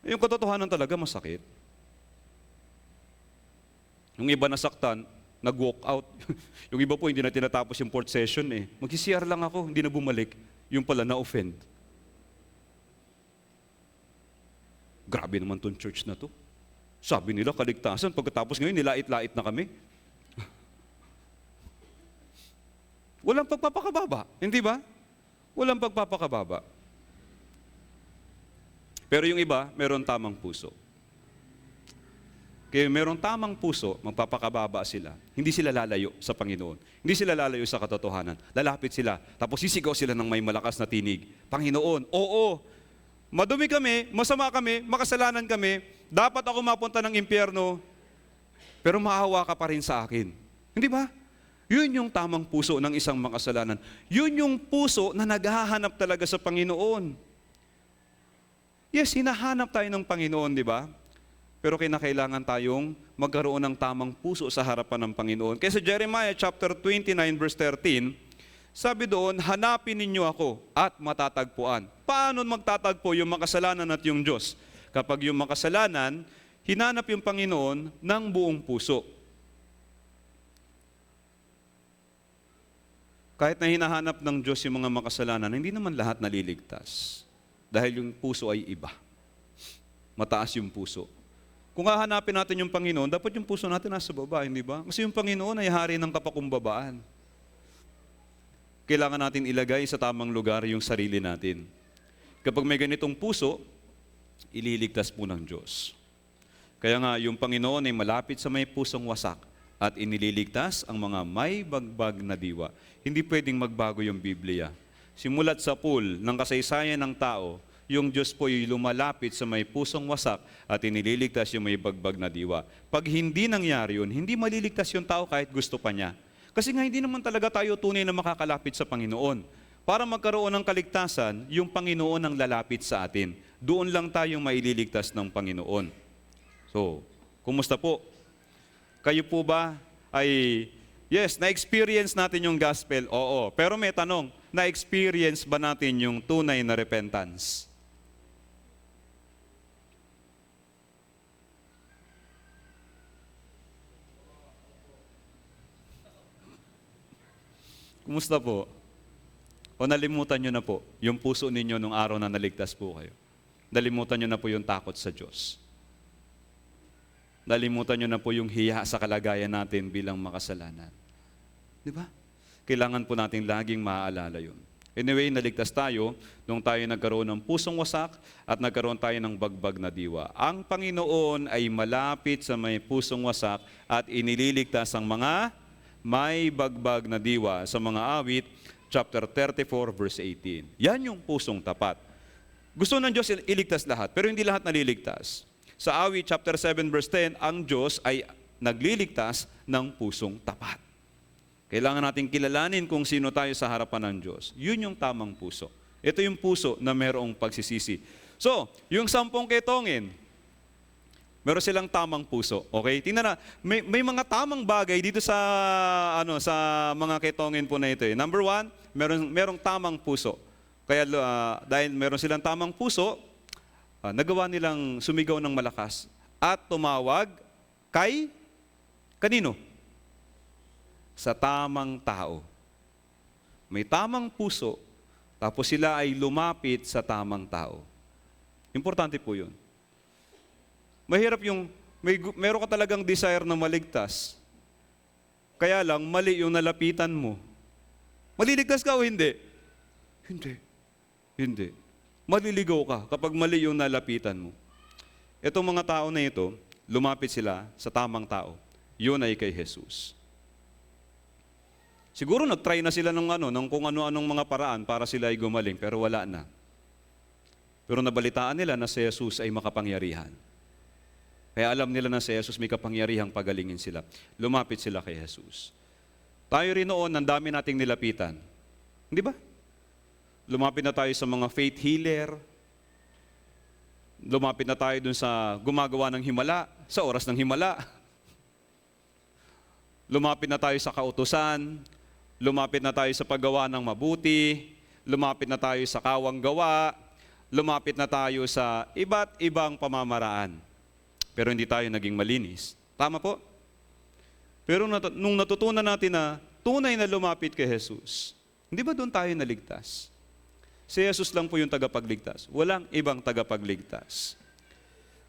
Yung katotohanan talaga masakit. Yung iba nasaktan, nag-walk out. Yung iba po hindi na tinatapos yung 4th session eh. Mag-CR lang ako, hindi na bumalik. Yung pala na-offend. Grabe naman tong church na to. Sabi nila kaligtasan, pagkatapos ngayon nilait-lait na kami. Walang pagpapakababa, hindi ba? Walang pagpapakababa. Pero yung iba, meron tamang puso. Kaya meron tamang puso, magpapakababa sila. Hindi sila lalayo sa Panginoon. Hindi sila lalayo sa katotohanan. Lalapit sila, tapos sisigaw sila ng may malakas na tinig. Panginoon, oo, madumi kami, masama kami, makasalanan kami, dapat ako mapunta ng impyerno, pero maawa ka pa rin sa akin. Hindi ba? Yun yung tamang puso ng isang makasalanan. Yun yung puso na naghahanap talaga sa Panginoon. Yes, hinahanap tayo ng Panginoon, di ba? Pero kinakailangan tayong magkaroon ng tamang puso sa harapan ng Panginoon. Kaya sa Jeremiah chapter 29 verse 13, sabi doon, hanapin ninyo ako at matatagpuan. Paano magtatagpo yung makasalanan at yung Diyos? Kapag yung makasalanan, hinanap yung Panginoon ng buong puso. Kahit na hinahanap ng Diyos yung mga makasalanan, hindi naman lahat naliligtas. Dahil yung puso ay iba. Mataas yung puso. Kung hahanapin natin yung Panginoon, dapat yung puso natin nasa baba, hindi ba? Kasi yung Panginoon ay hari ng kapakumbabaan. Kailangan natin ilagay sa tamang lugar yung sarili natin. Kapag may ganitong puso, ililigtas po ng Diyos. Kaya nga, yung Panginoon ay malapit sa may pusong wasak at inililigtas ang mga may bagbag na diwa. Hindi pwedeng magbago yung Biblia. Simulat sa pool ng kasaysayan ng tao, yung Diyos po ay lumalapit sa may pusong wasak at inililigtas yung may bagbag na diwa. Pag hindi nangyari yun, hindi maliligtas yung tao kahit gusto pa niya. Kasi nga hindi naman talaga tayo tunay na makakalapit sa Panginoon. Para magkaroon ng kaligtasan, yung Panginoon ang lalapit sa atin. Doon lang tayong maililigtas ng Panginoon. So, kumusta po? Kayo po ba ay, yes, na-experience natin yung gospel? Oo. Pero may tanong, na-experience ba natin yung tunay na repentance? Kumusta po? O nalimutan nyo na po yung puso ninyo nung araw na naligtas po kayo? Nalimutan nyo na po yung takot sa Diyos? Nalimutan nyo na po yung hiya sa kalagayan natin bilang makasalanan? Di ba? Kailangan po natin laging maaalala yun. Anyway, naligtas tayo nung tayo nagkaroon ng pusong wasak at nagkaroon tayo ng bagbag na diwa. Ang Panginoon ay malapit sa may pusong wasak at inililigtas ang mga may bagbag na diwa sa mga awit, chapter 34, verse 18. Yan yung pusong tapat. Gusto ng Diyos iligtas lahat, pero hindi lahat naliligtas. Sa awit, chapter 7, verse 10, ang Diyos ay nagliligtas ng pusong tapat. Kailangan natin kilalanin kung sino tayo sa harapan ng Diyos. Yun yung tamang puso. Ito yung puso na merong pagsisisi. So, yung 10 ketongin, meron silang tamang puso. Okay? Tingnan na, may mga tamang bagay dito sa sa mga ketongin po na ito. Number 1, merong tamang puso. Kaya dahil meron silang tamang puso, nagawa nilang sumigaw ng malakas at tumawag kay kanino? Sa tamang tao. May tamang puso, tapos sila ay lumapit sa tamang tao. Importante po yun. Mahirap yung, meron ka talagang desire na maligtas. Kaya lang, mali yung nalapitan mo. Maliligtas ka o hindi? Hindi. Hindi. Maliligaw ka kapag mali yung nalapitan mo. Itong mga tao na ito, lumapit sila sa tamang tao. Yun ay kay Jesus. Siguro nag-try na sila ng kung ano-anong mga paraan para sila ay gumaling, pero wala na. Pero nabalitaan nila na si Jesus ay makapangyarihan. Kaya alam nila na si Jesus may kapangyarihang pagalingin sila. Lumapit sila kay Jesus. Tayo rin noon, ang dami nating nilapitan. Hindi ba? Lumapit na tayo sa mga faith healer. Lumapit na tayo dun sa gumagawa ng himala, sa oras ng himala. Lumapit na tayo sa kautusan. Lumapit na tayo sa paggawa ng mabuti. Lumapit na tayo sa kawang gawa. Lumapit na tayo sa iba't ibang pamamaraan. Pero hindi tayo naging malinis. Tama po? Pero nung natutunan natin na tunay na lumapit kay Jesus, hindi ba doon tayo naligtas? Si Jesus lang po yung tagapagligtas. Walang ibang tagapagligtas.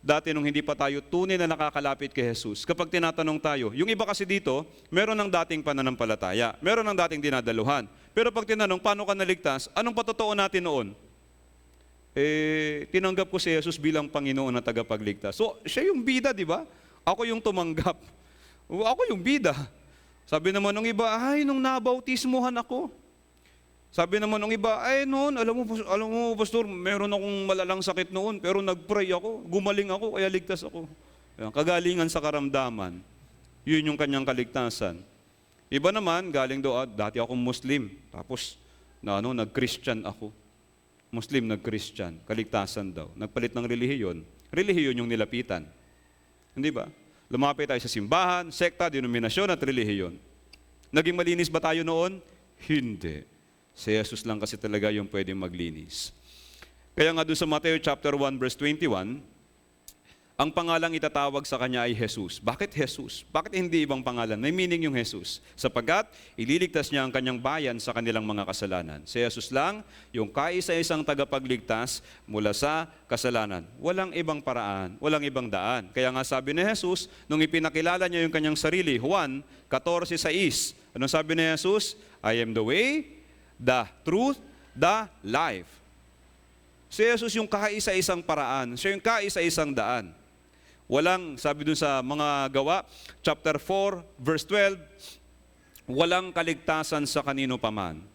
Dati nung hindi pa tayo tunay na nakakalapit kay Jesus, kapag tinatanong tayo, yung iba kasi dito, meron ng dating pananampalataya, meron ng dating dinadaluhan. Pero pag tinanong, paano ka naligtas? Anong patotoo natin noon? Tinanggap ko si Jesus bilang Panginoon na tagapagligtas. So, siya yung bida, di ba? Ako yung tumanggap. Ako yung bida. Sabi naman ng iba, nung nabautismuhan ako. Sabi naman ng iba, noon, alam mo, pastor, meron akong malalang sakit noon, pero nag-pray ako, gumaling ako, kaya ligtas ako. Kagalingan sa karamdaman. Yun yung kanyang kaligtasan. Iba naman, galing doon, dati akong Muslim, tapos nag-Christian ako. Muslim, nag-Christian, kaligtasan daw. Nagpalit ng relihiyon. Relihiyon yung nilapitan. Hindi ba? Lumapit tayo sa simbahan, sekta, denominasyon at relihiyon. Naging malinis ba tayo noon? Hindi. Si Jesus lang kasi talaga yung pwedeng maglinis. Kaya nga doon sa Mateo chapter 1 verse 21, Ang pangalang itatawag sa kanya ay Jesus. Bakit Jesus? Bakit hindi ibang pangalan? May meaning yung Jesus. Sapagkat ililigtas niya ang kanyang bayan sa kanilang mga kasalanan. Si Jesus lang, yung kaisa-isang tagapagligtas mula sa kasalanan. Walang ibang paraan, walang ibang daan. Kaya nga sabi ni Jesus, nung ipinakilala niya yung kanyang sarili, Juan 14:6, anong sabi ni Jesus? I am the way, the truth, the life. Si Jesus yung kaisa-isang paraan, siya yung kaisa-isang daan. Walang, sabi dun sa mga gawa, chapter 4, verse 12, walang kaligtasan sa kanino paman.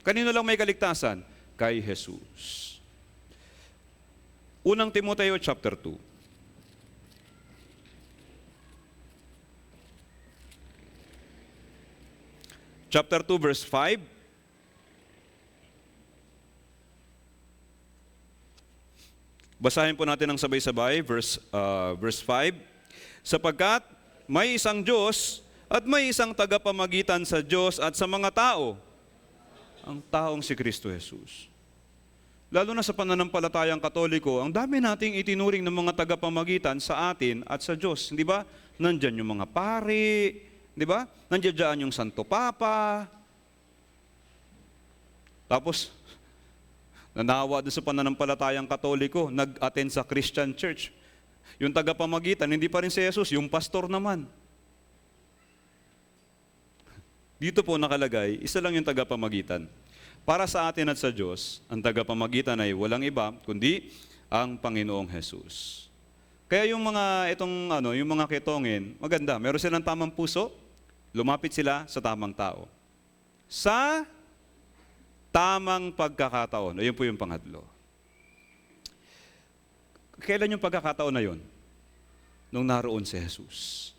Kanino lang may kaligtasan? Kay Jesus. Unang Timoteo chapter 2. Chapter 2, verse 5. Basahin po natin ng sabay-sabay, verse 5. Sapagkat may isang Diyos at may isang tagapamagitan sa Diyos at sa mga tao, ang taong si Kristo Jesus. Lalo na sa pananampalatayang Katoliko, ang dami nating itinuring ng mga tagapamagitan sa atin at sa Diyos. Hindi ba? Nandyan yung mga pari, di ba? Nandiyan yung Santo Papa. Tapos, nanawa doon sa pananampalatayang Katoliko, nag-attend sa Christian church. Yung tagapamagitan, hindi pa rin si Jesus, yung pastor naman. Dito po nakalagay, isa lang yung tagapamagitan. Para sa atin at sa Diyos, ang tagapamagitan ay walang iba, kundi ang Panginoong Jesus. Kaya yung mga yung mga ketongin, maganda, meron silang tamang puso, lumapit sila sa tamang tao. Sa tamang pagkakataon. Ayun po yung pangatlo. Kailan yung pagkakataon na yun? Nung naroon si Jesus.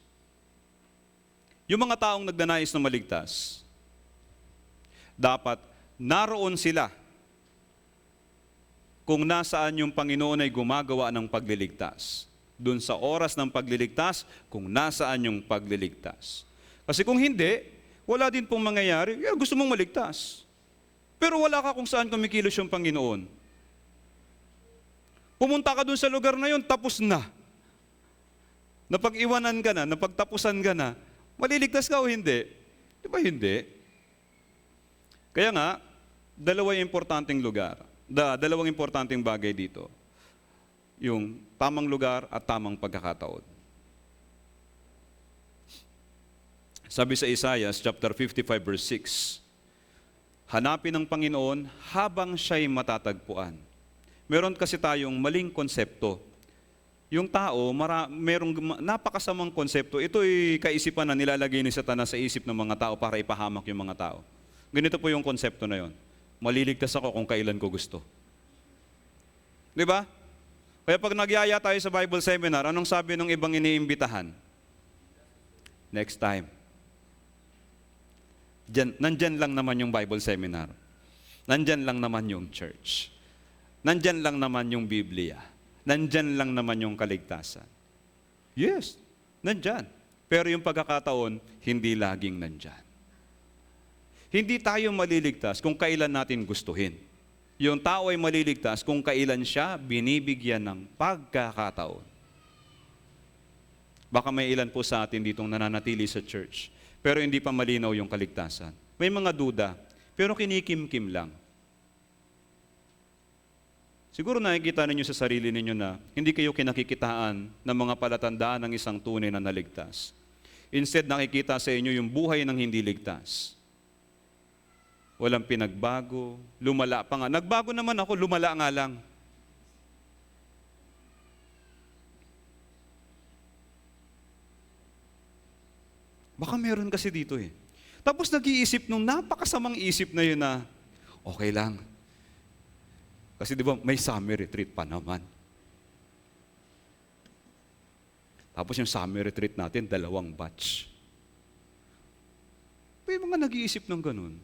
Yung mga taong nagnanais na maligtas, dapat naroon sila kung nasaan yung Panginoon ay gumagawa ng pagliligtas. Doon sa oras ng pagliligtas, kung nasaan yung pagliligtas. Kasi kung hindi, wala din pong mangyayari, gusto mong maligtas. Pero wala ka kung saan kumikilos yung Panginoon. Pumunta ka dun sa lugar na yun, tapos na. Napag-iwanan ka na, napagtapusan ka na, maliligtas ka o hindi? Di ba hindi? Kaya nga, dalawang importanteng lugar, dalawang importanteng bagay dito. Yung tamang lugar at tamang pagkakataon. Sabi sa Isaiah chapter 55 verse 6, hanapin ng Panginoon habang siya'y matatagpuan. Meron kasi tayong maling konsepto. Yung tao, merong napakasamang konsepto. Ito'y kaisipan na nilalagay ni Satanas sa isip ng mga tao para ipahamak yung mga tao. Ganito po yung konsepto na yon. Maliligtas ako kung kailan ko gusto. Di ba? Kaya pag nagyaya tayo sa Bible seminar, anong sabi ng ibang iniimbitahan? Next time. Nandyan lang naman yung Bible seminar. Nandyan lang naman yung church. Nandyan lang naman yung Biblia. Nandyan lang naman yung kaligtasan. Yes, nandyan. Pero yung pagkakataon, hindi laging nandyan. Hindi tayo maliligtas kung kailan natin gustuhin. Yung tao ay maliligtas kung kailan siya binibigyan ng pagkakataon. Baka may ilan po sa atin ditong nananatili sa church, pero hindi pa malinaw yung kaligtasan. May mga duda, pero kinikim-kim lang. Siguro nakikita ninyo sa sarili ninyo na hindi kayo kinakikitaan ng mga palatandaan ng isang tunay na naligtas. Instead, nakikita sa inyo yung buhay ng hindi ligtas. Walang pinagbago, lumala pa nga. Nagbago naman ako, lumala nga lang. Baka meron kasi dito eh. Tapos nag-iisip nung napakasamang isip na yun na, okay lang. Kasi di ba may summer retreat pa naman. Tapos yung summer retreat natin, 2 batch. May mga nag-iisip ng ganun.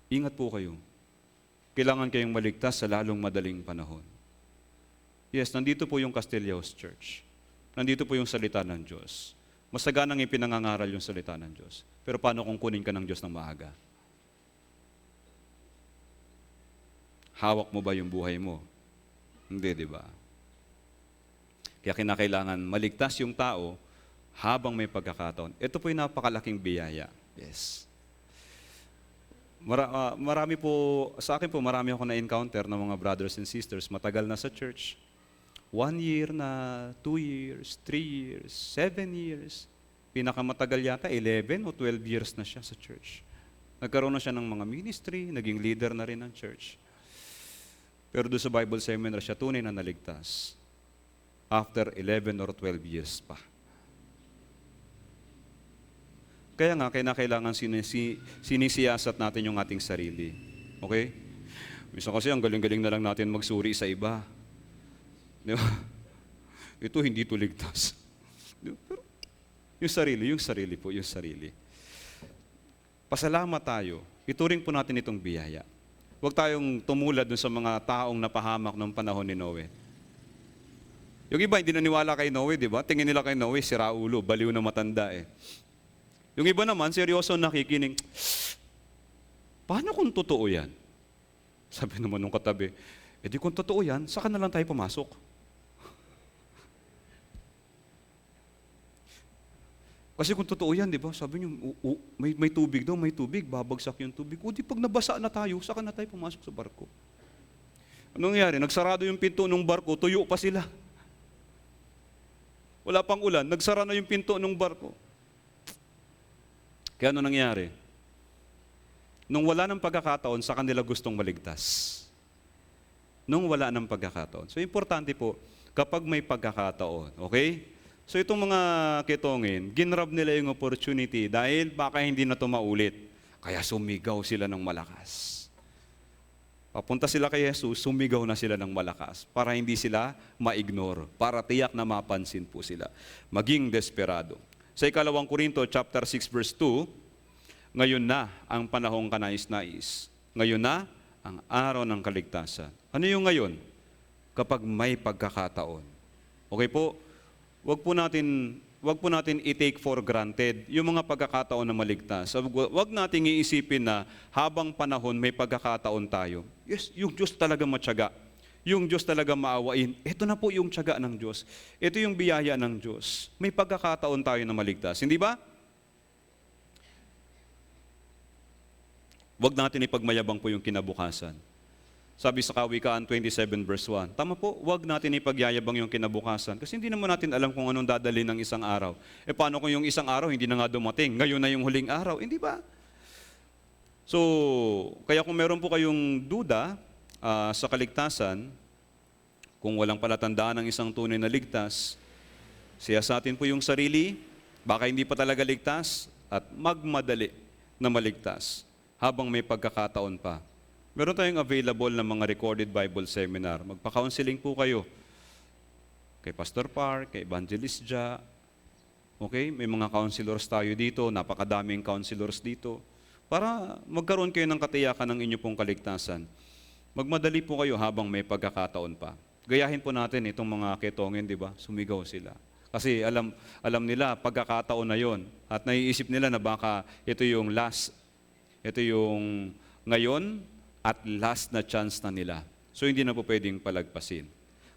Ingat po kayo. Kailangan kayong maligtas sa lalong madaling panahon. Yes, nandito po yung Castillejos Church. Nandito po yung salita ng Diyos. Masaganang ipinangangaral yung salita ng Diyos. Pero paano kung kunin ka ng Diyos ng maaga? Hawak mo ba yung buhay mo? Hindi, di ba? Kaya kinakailangan maligtas yung tao habang may pagkakataon. Ito po yung napakalaking biyaya. Yes. Marami po, sa akin po, marami ako na-encounter ng mga brothers and sisters, matagal na sa church. 1 year na, 2 years, 3 years, 7 years. Pinakamatagal yata, 11 o 12 years na siya sa church. Nagkaroon na siya ng mga ministry, naging leader na rin ng church. Pero doon sa Bible seminar siya, tunay na naligtas. After 11 or 12 years pa. Kaya nga, kailangan sinisiyasat natin yung ating sarili. Okay? Minsan kasi ang galing-galing na lang natin magsuri sa iba. Di ba? Ito hindi ito ligtas. Pero yung sarili po, yung sarili. Pasalamat tayo. Ituring po natin itong biyaya. Huwag tayong tumulad dun sa mga taong napahamak ng panahon ni Noe. Yung iba hindi naniwala kay Noe, di ba? Tingin nila kay Noe, sira ulo, baliw na matanda eh. Yung iba naman, seryoso nakikinig, paano kung totoo yan? Sabi naman nung katabi, di kung totoo yan, saka na lang tayo pumasok. Kasi kung totoo yan, di ba? Sabi niyo, may tubig daw, may tubig, babagsak yung tubig. O di pag nabasa na tayo, saka na tayo pumasok sa barko. Anong nangyari? Nagsarado yung pinto ng barko, tuyo pa sila. Wala pang ulan, nagsara na yung pinto ng barko. Kaya ano nangyari? Nung wala ng pagkakataon, sa kanila gustong maligtas. Nung wala ng pagkakataon. So, importante po, kapag may pagkakataon, okay? So, itong mga ketongin, ginrab nila yung opportunity dahil baka hindi na ito maulit. Kaya sumigaw sila ng malakas. Papunta sila kay Jesus, sumigaw na sila ng malakas para hindi sila ma-ignore, para tiyak na mapansin po sila. Maging desperado. Sa 2 Korinto chapter 6 verse 2, ngayon na ang panahong kanais-nais. Ngayon na ang araw ng kaligtasan. Ano yung ngayon? Kapag may pagkakataon. Okay po? Wag po natin i-take for granted yung mga pagkakataon na maligtas. Wag nating iisipin na habang panahon may pagkakataon tayo. Yes, yung Diyos talaga matyaga. Yung Diyos talaga maawain. Ito na po yung tiyaga ng Diyos. Ito yung biyaya ng Diyos. May pagkakataon tayo na maligtas. Hindi ba? Huwag natin ipagmayabang po yung kinabukasan. Sabi sa Kawikaan 27 verse 1, tama po, huwag natin ipagyayabang yung kinabukasan. Kasi hindi naman natin alam kung anong dadali ng isang araw. Paano kung yung isang araw hindi na nga dumating? Ngayon na yung huling araw. Hindi ba? So, kaya kung meron po kayong duda, sa kaligtasan, kung walang palatandaan ng isang tunay na ligtas, siyasatin po yung sarili, baka hindi pa talaga ligtas, at magmadali na maligtas habang may pagkakataon pa. Meron tayong available na mga recorded Bible seminar. Magpa-counseling po kayo kay Pastor Park, kay Evangelist Ja. Okay? May mga counselors tayo dito, napakadaming counselors dito, para magkaroon kayo ng katiyakan ng inyo pong kaligtasan. Magmadali po kayo habang may pagkakataon pa. Gayahin po natin itong mga ketongin, di ba? Sumigaw sila. Kasi alam nila, pagkakataon na yon. At naiisip nila na baka ito yung last, ito yung ngayon at last na chance na nila. So hindi na po pwedeng palagpasin.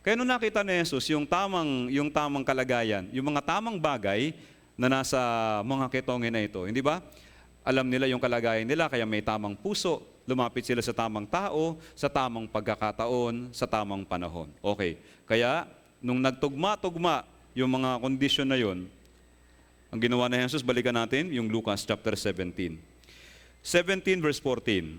Kaya nung nakita ni Jesus yung tamang kalagayan, yung mga tamang bagay na nasa mga ketongin na ito, hindi ba? Alam nila yung kalagayan nila, kaya may tamang puso, lumapit sila sa tamang tao, sa tamang pagkakataon, sa tamang panahon. Okay, kaya nung nagtugma-tugma yung mga kondisyon na yon, ang ginawa na Jesus, balikan natin yung Lucas chapter 17. 17 verse 14.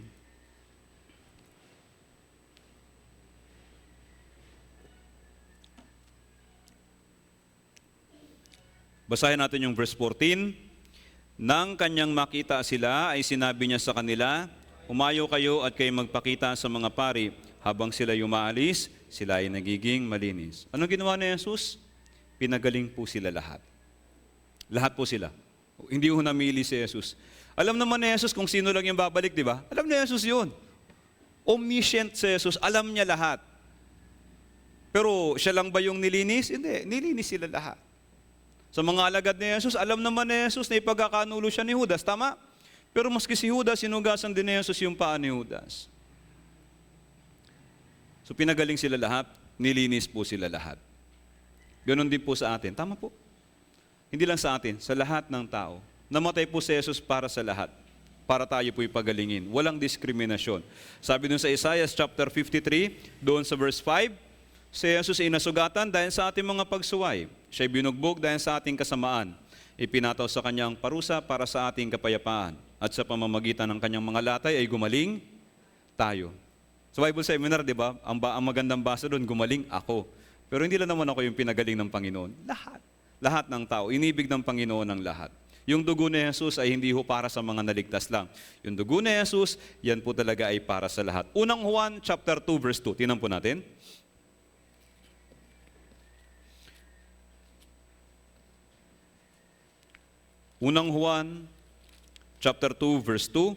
Basahin natin yung verse 14. Nang kanyang makita sila, ay sinabi niya sa kanila, umayo kayo at kayo magpakita sa mga pari. Habang sila umaalis, sila ay nagiging malinis. Anong ginawa ni Jesus? Pinagaling po sila lahat. Lahat po sila. Hindi ho namili si Jesus. Alam naman ni Jesus kung sino lang yung babalik, di ba? Alam ni Jesus yun. Omniscient si Jesus, alam niya lahat. Pero siya lang ba yung nilinis? Hindi, nilinis sila lahat. Sa mga alagad ni Jesus, alam naman ni Jesus na ipagkakanulo siya ni Judas, tama? Pero maski si Judas, sinugasan din ni Jesus yung paa ni Judas. So pinagaling sila lahat, nilinis po sila lahat. Ganon din po sa atin. Tama po. Hindi lang sa atin, sa lahat ng tao. Namatay po si Jesus para sa lahat. Para tayo po'y pagalingin. Walang diskriminasyon. Sabi dun sa Isaiah chapter 53, doon sa verse 5, si Jesus ay nasugatan dahil sa ating mga pagsuway. Siya'y binugbog dahil sa ating kasamaan. Ipinataw sa kanyang parusa para sa ating kapayapaan. At sa pamamagitan ng kanyang mga latay ay gumaling tayo. Sa Bible seminar, di ba, ang magandang basa doon, gumaling ako. Pero hindi lang naman ako yung pinagaling ng Panginoon. Lahat. Lahat ng tao. Inibig ng Panginoon ang lahat. Yung dugo ni Jesus ay hindi ho para sa mga naligtas lang. Yung dugo ni Jesus, yan po talaga ay para sa lahat. Unang Juan chapter 2 verse 2. Tingnan po natin. Unang Juan chapter 2 verse 2.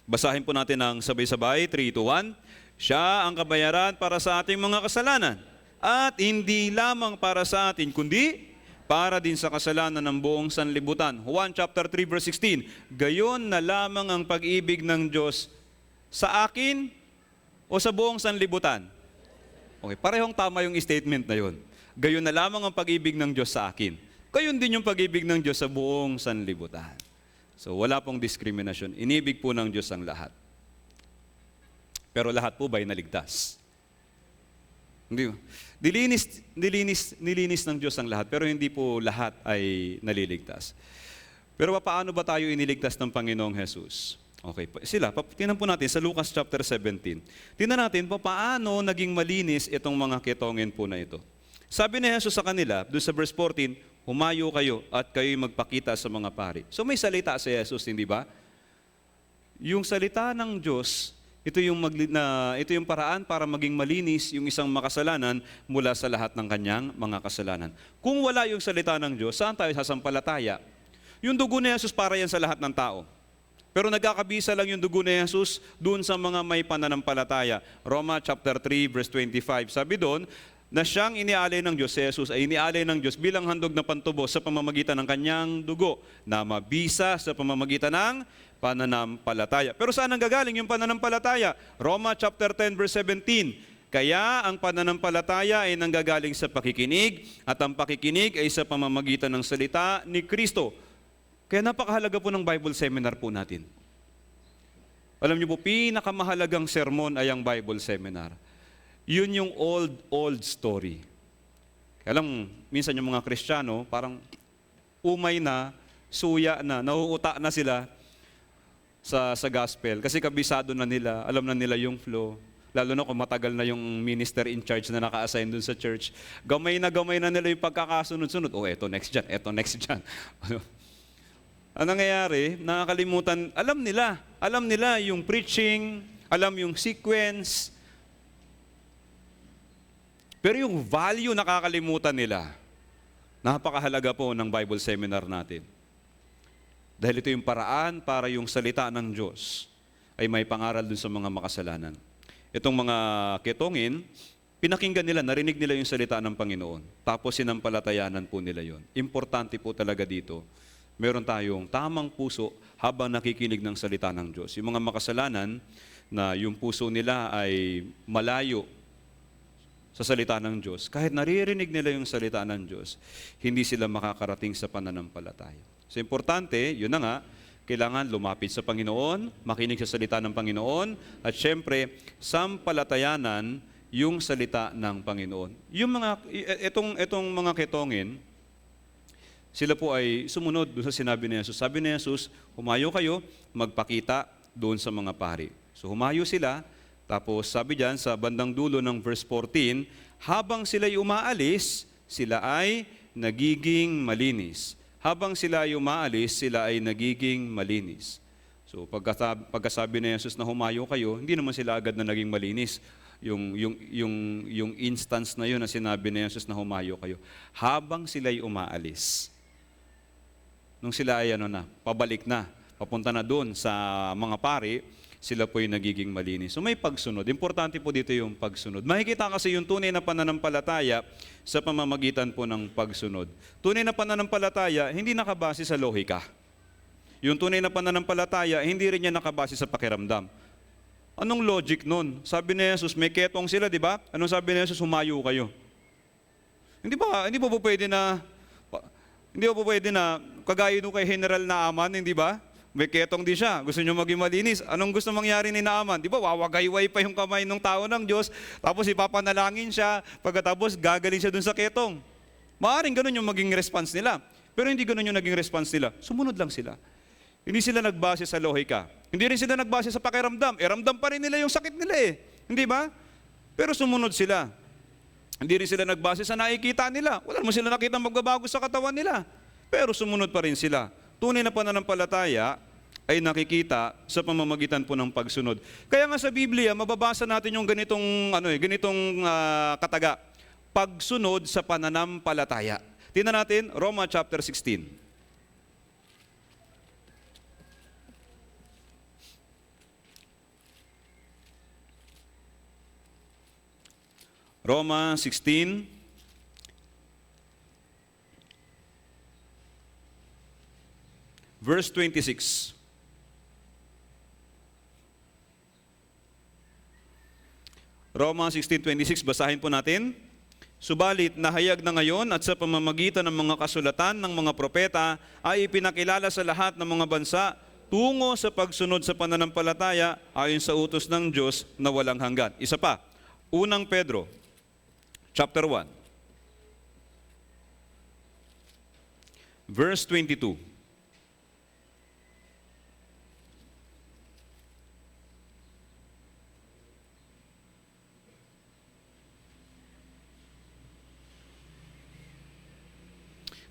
Basahin po natin ang sabay-sabay, 3, 2, 1. Siya ang kabayaran para sa ating mga kasalanan. At hindi lamang para sa atin, kundi para din sa kasalanan ng buong sanlibutan. Juan chapter 3 verse 16. Gayon na lamang ang pag-ibig ng Diyos sa akin o sa buong sanlibutan. Okay, parehong tama yung statement na yun. Gayon na lamang ang pag-ibig ng Diyos sa akin. Gayon din yung pag-ibig ng Diyos sa buong sanlibutan. So wala pong diskriminasyon. Inibig po ng Diyos ang lahat. Pero lahat po ba'y naligtas? Hindi. Nilinis ng Diyos ang lahat, pero hindi po lahat ay naliligtas. Pero paano ba tayo iniligtas ng Panginoong Jesus? Okay, tingnan po natin sa Lucas chapter 17. Tingnan natin paano naging malinis itong mga ketongin po na ito. Sabi ni Jesus sa kanila, doon sa verse 14, humayo kayo at kayo'y magpakita sa mga pari. So may salita si Jesus, hindi ba? Yung salita ng Diyos, ito yung paraan para maging malinis yung isang makasalanan mula sa lahat ng kanyang mga kasalanan. Kung wala yung salita ng Diyos, saan tayo sasampalataya? Yung dugo ni Jesus para yan sa lahat ng tao. Pero nagkakabisa lang yung dugo ni Jesus doon sa mga may pananampalataya. Roma chapter 3 verse 25. Sabi doon, na siyang inialay ng Diyos, si Jesus ay inialay ng Diyos bilang handog na pantubos sa pamamagitan ng kanyang dugo na mabisa sa pamamagitan ng pananampalataya. Pero saan ang gagaling yung pananampalataya? Roma chapter 10 verse 17. Kaya ang pananampalataya ay nanggagaling sa pakikinig at ang pakikinig ay sa pamamagitan ng salita ni Kristo. Kaya napakahalaga po ng Bible seminar po natin. Alam niyo po, pinakamahalagang sermon ay ang Bible seminar. Yun yung old story. Kaya lang, minsan yung mga Kristiyano, parang umay na, suya na, nauuta na sila sa gospel. Kasi kabisado na nila, alam na nila yung flow. Lalo na kung matagal na yung minister in charge na naka-assign dun sa church. Gamay na nila yung pagkakasunod-sunod. Oh, eto next dyan, eto next dyan. Ang nangyayari, nakakalimutan, alam nila yung preaching, alam yung sequence, pero yung value nakakalimutan nila. Napakahalaga po ng Bible seminar natin. Dahil ito yung paraan para yung salita ng Diyos ay may pangaral dun sa mga makasalanan. Itong mga ketongin, pinakinggan nila, narinig nila yung salita ng Panginoon. Tapos sinampalatayanan po nila yon. Importante po talaga dito, meron tayong tamang puso habang nakikinig ng salita ng Diyos. Yung mga makasalanan na yung puso nila ay malayo sa salita ng Diyos, kahit naririnig nila yung salita ng Diyos, hindi sila makakarating sa pananampalataya. So importante, yun na nga, kailangan lumapit sa Panginoon, makinig sa salita ng Panginoon, at syempre, sampalatayanan yung salita ng Panginoon. Yung itong mga ketongin, sila po ay sumunod doon sa sinabi ni Jesus. Sabi ni Jesus, humayo kayo, magpakita doon sa mga pari. So humayo sila, tapos sabi diyan sa bandang dulo ng verse 14, habang sila'y umaalis, sila ay nagiging malinis. Habang sila ay umaalis, sila ay nagiging malinis. So pagkasabi ni Jesus na humayo kayo, hindi naman sila agad na naging malinis. Yung instance na yun na sinabi ni Jesus na humayo kayo. Habang sila'y umaalis. Nung sila ay pabalik na, papunta na doon sa mga pari, sila po yung nagiging malinis. So may pagsunod. Importante po dito yung pagsunod. Makikita kasi yung tunay na pananampalataya sa pamamagitan po ng pagsunod. Tunay na pananampalataya, hindi nakabase sa lohika. Yung tunay na pananampalataya, hindi rin niya nakabase sa pakiramdam. Anong logic nun? Sabi ni Jesus, may ketong sila, di ba? Anong sabi ni Jesus? Humayo kayo. Hindi pa po pwede na, kagaya nung kay General Naaman, hindi ba? May ketong di siya, gusto nyo maging malinis. Anong gusto mangyari ni Naaman? Di ba, wawagayway pa yung kamay ng tao ng Diyos, tapos ipapanalangin siya, pagkatapos gagaling siya dun sa ketong. Maaring ganun yung maging response nila. Pero hindi ganun yung naging response nila. Sumunod lang sila. Hindi sila nagbase sa lohika. Hindi rin sila nagbase sa pakiramdam. Ramdam pa rin nila yung sakit nila eh. Hindi ba? Pero sumunod sila. Hindi rin sila nagbase sa nakikita nila. Wala naman sila nakita magbabago sa katawan nila. Pero sumunod pa rin sila. Tunay na pananampalataya ay nakikita sa pamamagitan po ng pagsunod. Kaya nga sa Biblia, mababasa natin yung ganitong kataga. Pagsunod sa pananampalataya. Tingnan natin, Roma chapter 16. Roma 16, verse 26. Roma 16:26, basahin po natin. Subalit nahayag na ngayon at sa pamamagitan ng mga kasulatan ng mga propeta ay ipinakilala sa lahat ng mga bansa tungo sa pagsunod sa pananampalataya ayon sa utos ng Diyos na walang hanggan. Isa pa, Unang Pedro chapter 1, verse 22.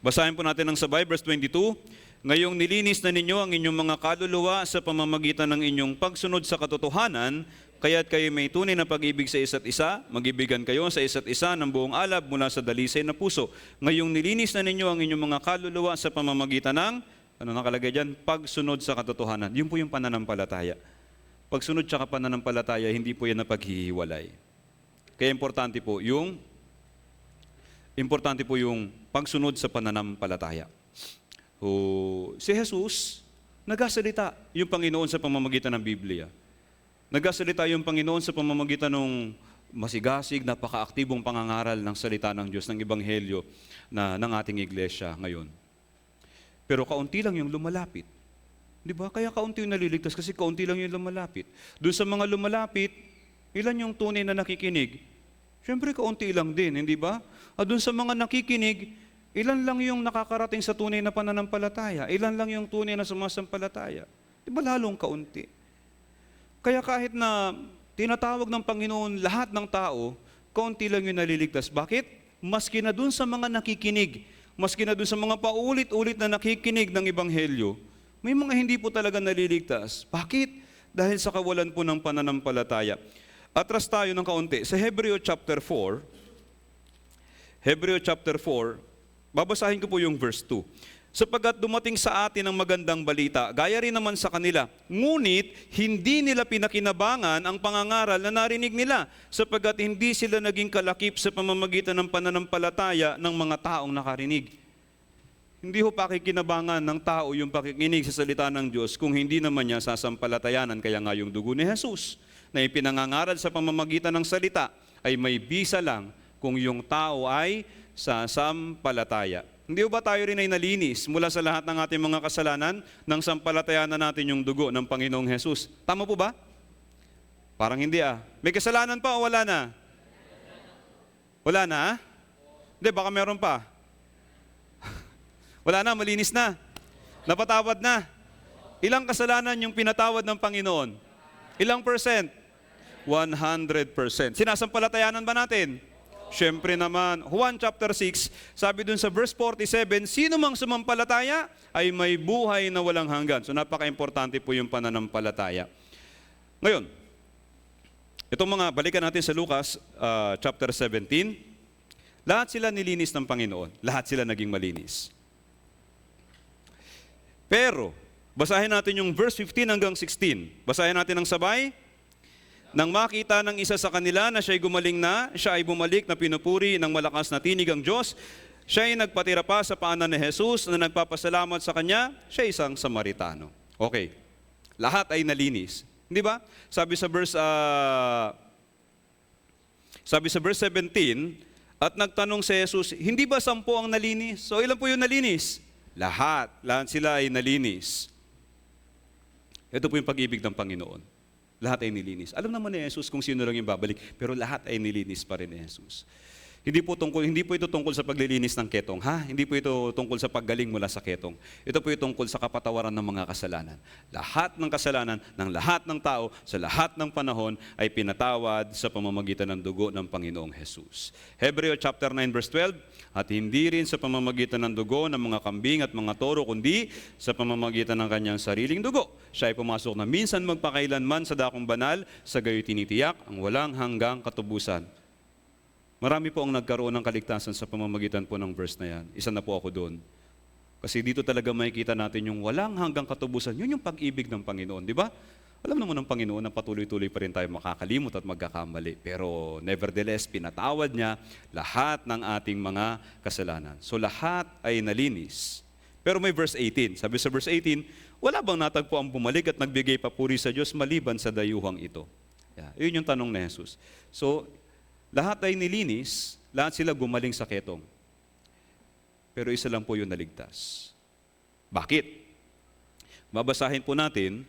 Basahin po natin ng sabay, verse 22. Ngayong nilinis na ninyo ang inyong mga kaluluwa sa pamamagitan ng inyong pagsunod sa katotohanan, kaya't kayo may tunay na pag-ibig sa isa't isa, mag-ibigan kayo sa isa't isa ng buong alab mula sa dalisay na puso. Ngayong nilinis na ninyo ang inyong mga kaluluwa sa pamamagitan ng, ano nakalagay dyan? Pagsunod sa katotohanan. Yun po yung pananampalataya. Pagsunod sa pananampalataya, hindi po yan na paghihiwalay. Kaya importante po yung pagsunod sa pananampalataya. Si Jesus, nagasalita yung Panginoon sa pamamagitan ng Biblia. Nagasalita yung Panginoon sa pamamagitan ng masigasig, napaka-aktibong pangangaral ng salita ng Diyos, ng Ebanghelyo ng ating iglesia ngayon. Pero kaunti lang yung lumalapit. Di ba? Kaya kaunti yung naliligtas kasi kaunti lang yung lumalapit. Doon sa mga lumalapit, ilan yung tunay na nakikinig? Siyempre kaunti lang din, hindi ba? At doon sa mga nakikinig, ilan lang yung nakakarating sa tunay na pananampalataya? Ilan lang yung tunay na sumasampalataya? Di ba lalong kaunti? Kaya kahit na tinatawag ng Panginoon lahat ng tao, kaunti lang yung naliligtas. Bakit? Maski na dun sa mga nakikinig, maski na dun sa mga paulit-ulit na nakikinig ng Ebanghelyo, may mga hindi po talaga naliligtas. Bakit? Dahil sa kawalan po ng pananampalataya. Atras tayo ng kaunti. Sa Hebreo chapter 4, babasahin ko po yung verse 2. Sapagkat dumating sa atin ang magandang balita, gaya rin naman sa kanila. Ngunit, hindi nila pinakinabangan ang pangangaral na narinig nila, sapagkat hindi sila naging kalakip sa pamamagitan ng pananampalataya ng mga taong nakarinig. Hindi ho pakikinabangan ng tao yung pakikinig sa salita ng Diyos kung hindi naman niya sasampalatayanan. Kaya nga yung dugo ni Jesus na ipinangangaral sa pamamagitan ng salita ay may bisa lang kung yung tao ay sasampalataya. Hindi ba tayo rin ay nalinis mula sa lahat ng ating mga kasalanan nang sampalatayanan natin yung dugo ng Panginoong Jesus? Tama po ba? Parang hindi ah. May kasalanan pa o wala na? Wala na? Hindi, baka meron pa. Wala na, malinis na. Napatawad na. Ilang kasalanan yung pinatawad ng Panginoon? Ilang percent? 100%. Sinasampalatayanan ba natin? Siyempre naman. Juan chapter 6, sabi dun sa verse 47, sino mang sumampalataya ay may buhay na walang hanggan. So napaka-importante po yung pananampalataya. Ngayon, itong balikan natin sa Lucas chapter 17, lahat sila nilinis ng Panginoon. Lahat sila naging malinis. Pero, basahin natin yung verse 15 hanggang 16. Basahin natin ng sabay. Nang makita ng isa sa kanila na siya'y gumaling na, siya ay bumalik na pinupuri ng malakas na tinig ang Diyos. Siya ay nagpatira pa sa paanan ni Jesus na nagpapasalamat sa kanya. Siya isang Samaritano. Okay, lahat ay nalinis. Hindi ba? Sabi sa verse 17, at nagtanong si Jesus, hindi ba 10 ang nalinis? So ilan po yung nalinis? Lahat sila ay nalinis. Ito po yung pag-ibig ng Panginoon. Lahat ay nilinis. Alam naman ni Jesus kung sino lang yung babalik, pero lahat ay nilinis pa rin ni Jesus. Hindi po ito tungkol sa paglilinis ng ketong, ha? Hindi po ito tungkol sa paggaling mula sa ketong. Ito po yung tungkol sa kapatawaran ng mga kasalanan. Lahat ng kasalanan ng lahat ng tao sa lahat ng panahon ay pinatawad sa pamamagitan ng dugo ng Panginoong Jesus. Hebreo chapter 9 verse 12, at hindi rin sa pamamagitan ng dugo ng mga kambing at mga toro, kundi sa pamamagitan ng kanyang sariling dugo. Siya ay pumasok na minsan magpakailanman sa dakong banal, sa gayo'y tinitiyak ang walang hanggang katubusan. Marami po ang nagkaroon ng kaligtasan sa pamamagitan po ng verse na yan. Isa na po ako doon. Kasi dito talaga makikita natin yung walang hanggang katubusan. Yun yung pag-ibig ng Panginoon, di ba? Alam naman ng Panginoon na patuloy-tuloy pa rin tayo makakalimot at magkakamali. Pero nevertheless, pinatawad niya lahat ng ating mga kasalanan. So lahat ay nalinis. Pero may verse 18. Sabi sa verse 18, wala bang natagpo ang bumalik at nagbigay papuri sa Diyos maliban sa dayuhang ito? Yun yung tanong ni Jesus. So, lahat ay nilinis, lahat sila gumaling sa ketong. Pero isa lang po yung naligtas. Bakit? Babasahin po natin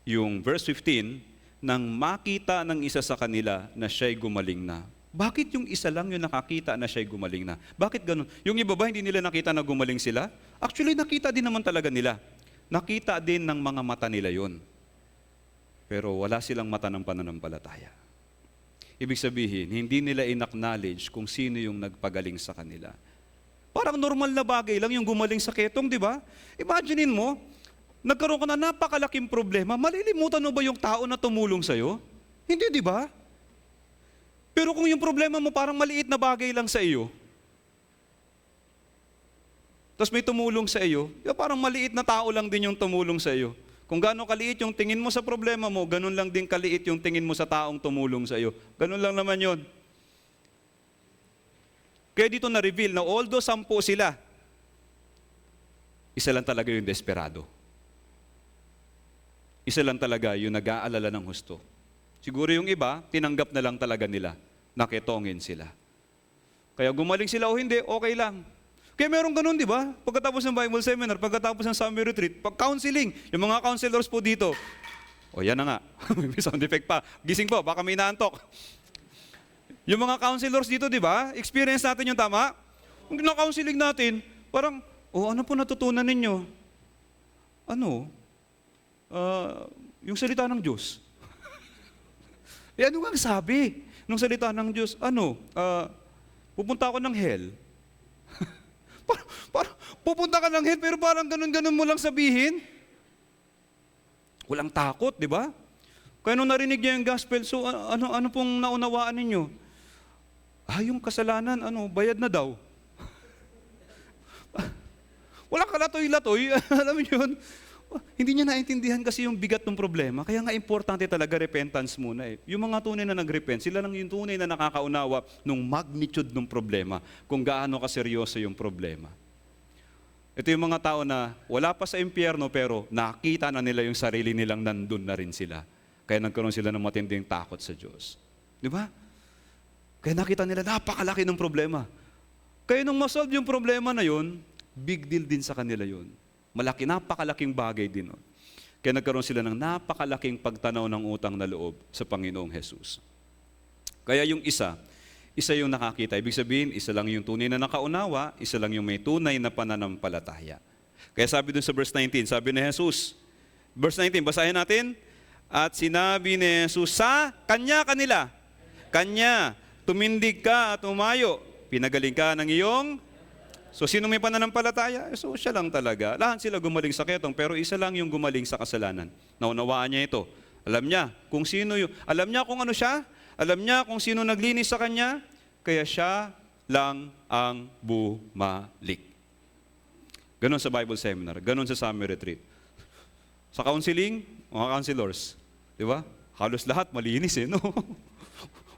yung verse 15, nang makita ng isa sa kanila na siya'y gumaling na. Bakit yung isa lang yung nakakita na siya'y gumaling na? Bakit ganun? Yung iba ba hindi nila nakita na gumaling sila? Actually, nakita din naman talaga nila. Nakita din ng mga mata nila yon. Pero wala silang mata ng pananampalataya. Ibig sabihin, hindi nila in-acknowledge kung sino yung nagpagaling sa kanila. Parang normal na bagay lang yung gumaling sa ketong, di ba? Imaginein mo, nagkaroon ka na napakalaking problema, malilimutan mo ba yung tao na tumulong sa'yo? Hindi, di ba? Pero kung yung problema mo parang maliit na bagay lang sa iyo, tapos may tumulong sa iyo, parang maliit na tao lang din yung tumulong sa iyo. Kung gaano kaliit yung tingin mo sa problema mo, ganun lang din kaliit yung tingin mo sa taong tumulong sa iyo. Ganun lang naman yon. Kaya dito na-reveal na although 10 sila, isa lang talaga yung desperado. Isa lang talaga yung nag-aalala ng husto. Siguro yung iba, tinanggap na lang talaga nila, naketongin sila. Kaya gumaling sila o hindi, okay lang. Kaya meron ganun, di ba? Pagkatapos ng Bible seminar, pagkatapos ng summer retreat, pag-counseling, yung mga counselors po dito, o yan na nga, may sound effect pa, gising po, baka may naantok. Yung mga counselors dito, di ba? Experience natin yung tama. Kung na-counseling natin, parang, ano po natutunan ninyo? Yung salita ng Diyos. Ano nga sabi nung salita ng Diyos? Pupunta ako ng hell. Parang pupunta ka ng hell, pero parang ganun-ganun mo lang sabihin. Walang takot, di ba? Kaya nung narinig niya yung gospel, so ano pong naunawaan ninyo? Yung kasalanan, bayad na daw. Walang kalatoy-latoy, alam mo yun? Hindi niya naintindihan kasi yung bigat ng problema. Kaya nga importante talaga repentance muna. Yung mga tunay na nag-repent, sila lang yung tunay na nakakaunawa ng magnitude ng problema, kung gaano kaseryoso yung problema. Ito yung mga tao na wala pa sa impyerno pero nakita na nila yung sarili nilang nandun na rin sila. Kaya nagkaroon sila ng matinding takot sa Diyos. Di ba? Kaya nakita nila napakalaki ng problema. Kaya nung masolve yung problema na yun, big deal din sa kanila yun. Napakalaking bagay din. Kaya nagkaroon sila ng napakalaking pagtanaw ng utang na loob sa Panginoong Jesus. Kaya yung isa yung nakakita. Ibig sabihin, isa lang yung tunay na nakaunawa, isa lang yung may tunay na pananampalataya. Kaya sabi dun sa verse 19, sabi ni Jesus, verse 19, basahin natin, at sinabi ni Jesus sa kanila, tumindig ka at umayo, pinagaling ka ng iyong. So, sino may pananampalataya? So, siya lang talaga. Lahat sila gumaling sa ketong, pero isa lang yung gumaling sa kasalanan. Naunawaan niya ito. Alam niya kung sino yung, alam niya kung ano siya, alam niya kung sino naglinis sa kanya, kaya siya lang ang bumalik. Ganon sa Bible seminar, ganon sa summer retreat. Sa counseling, mga counselors, di ba? Halos lahat malinis no?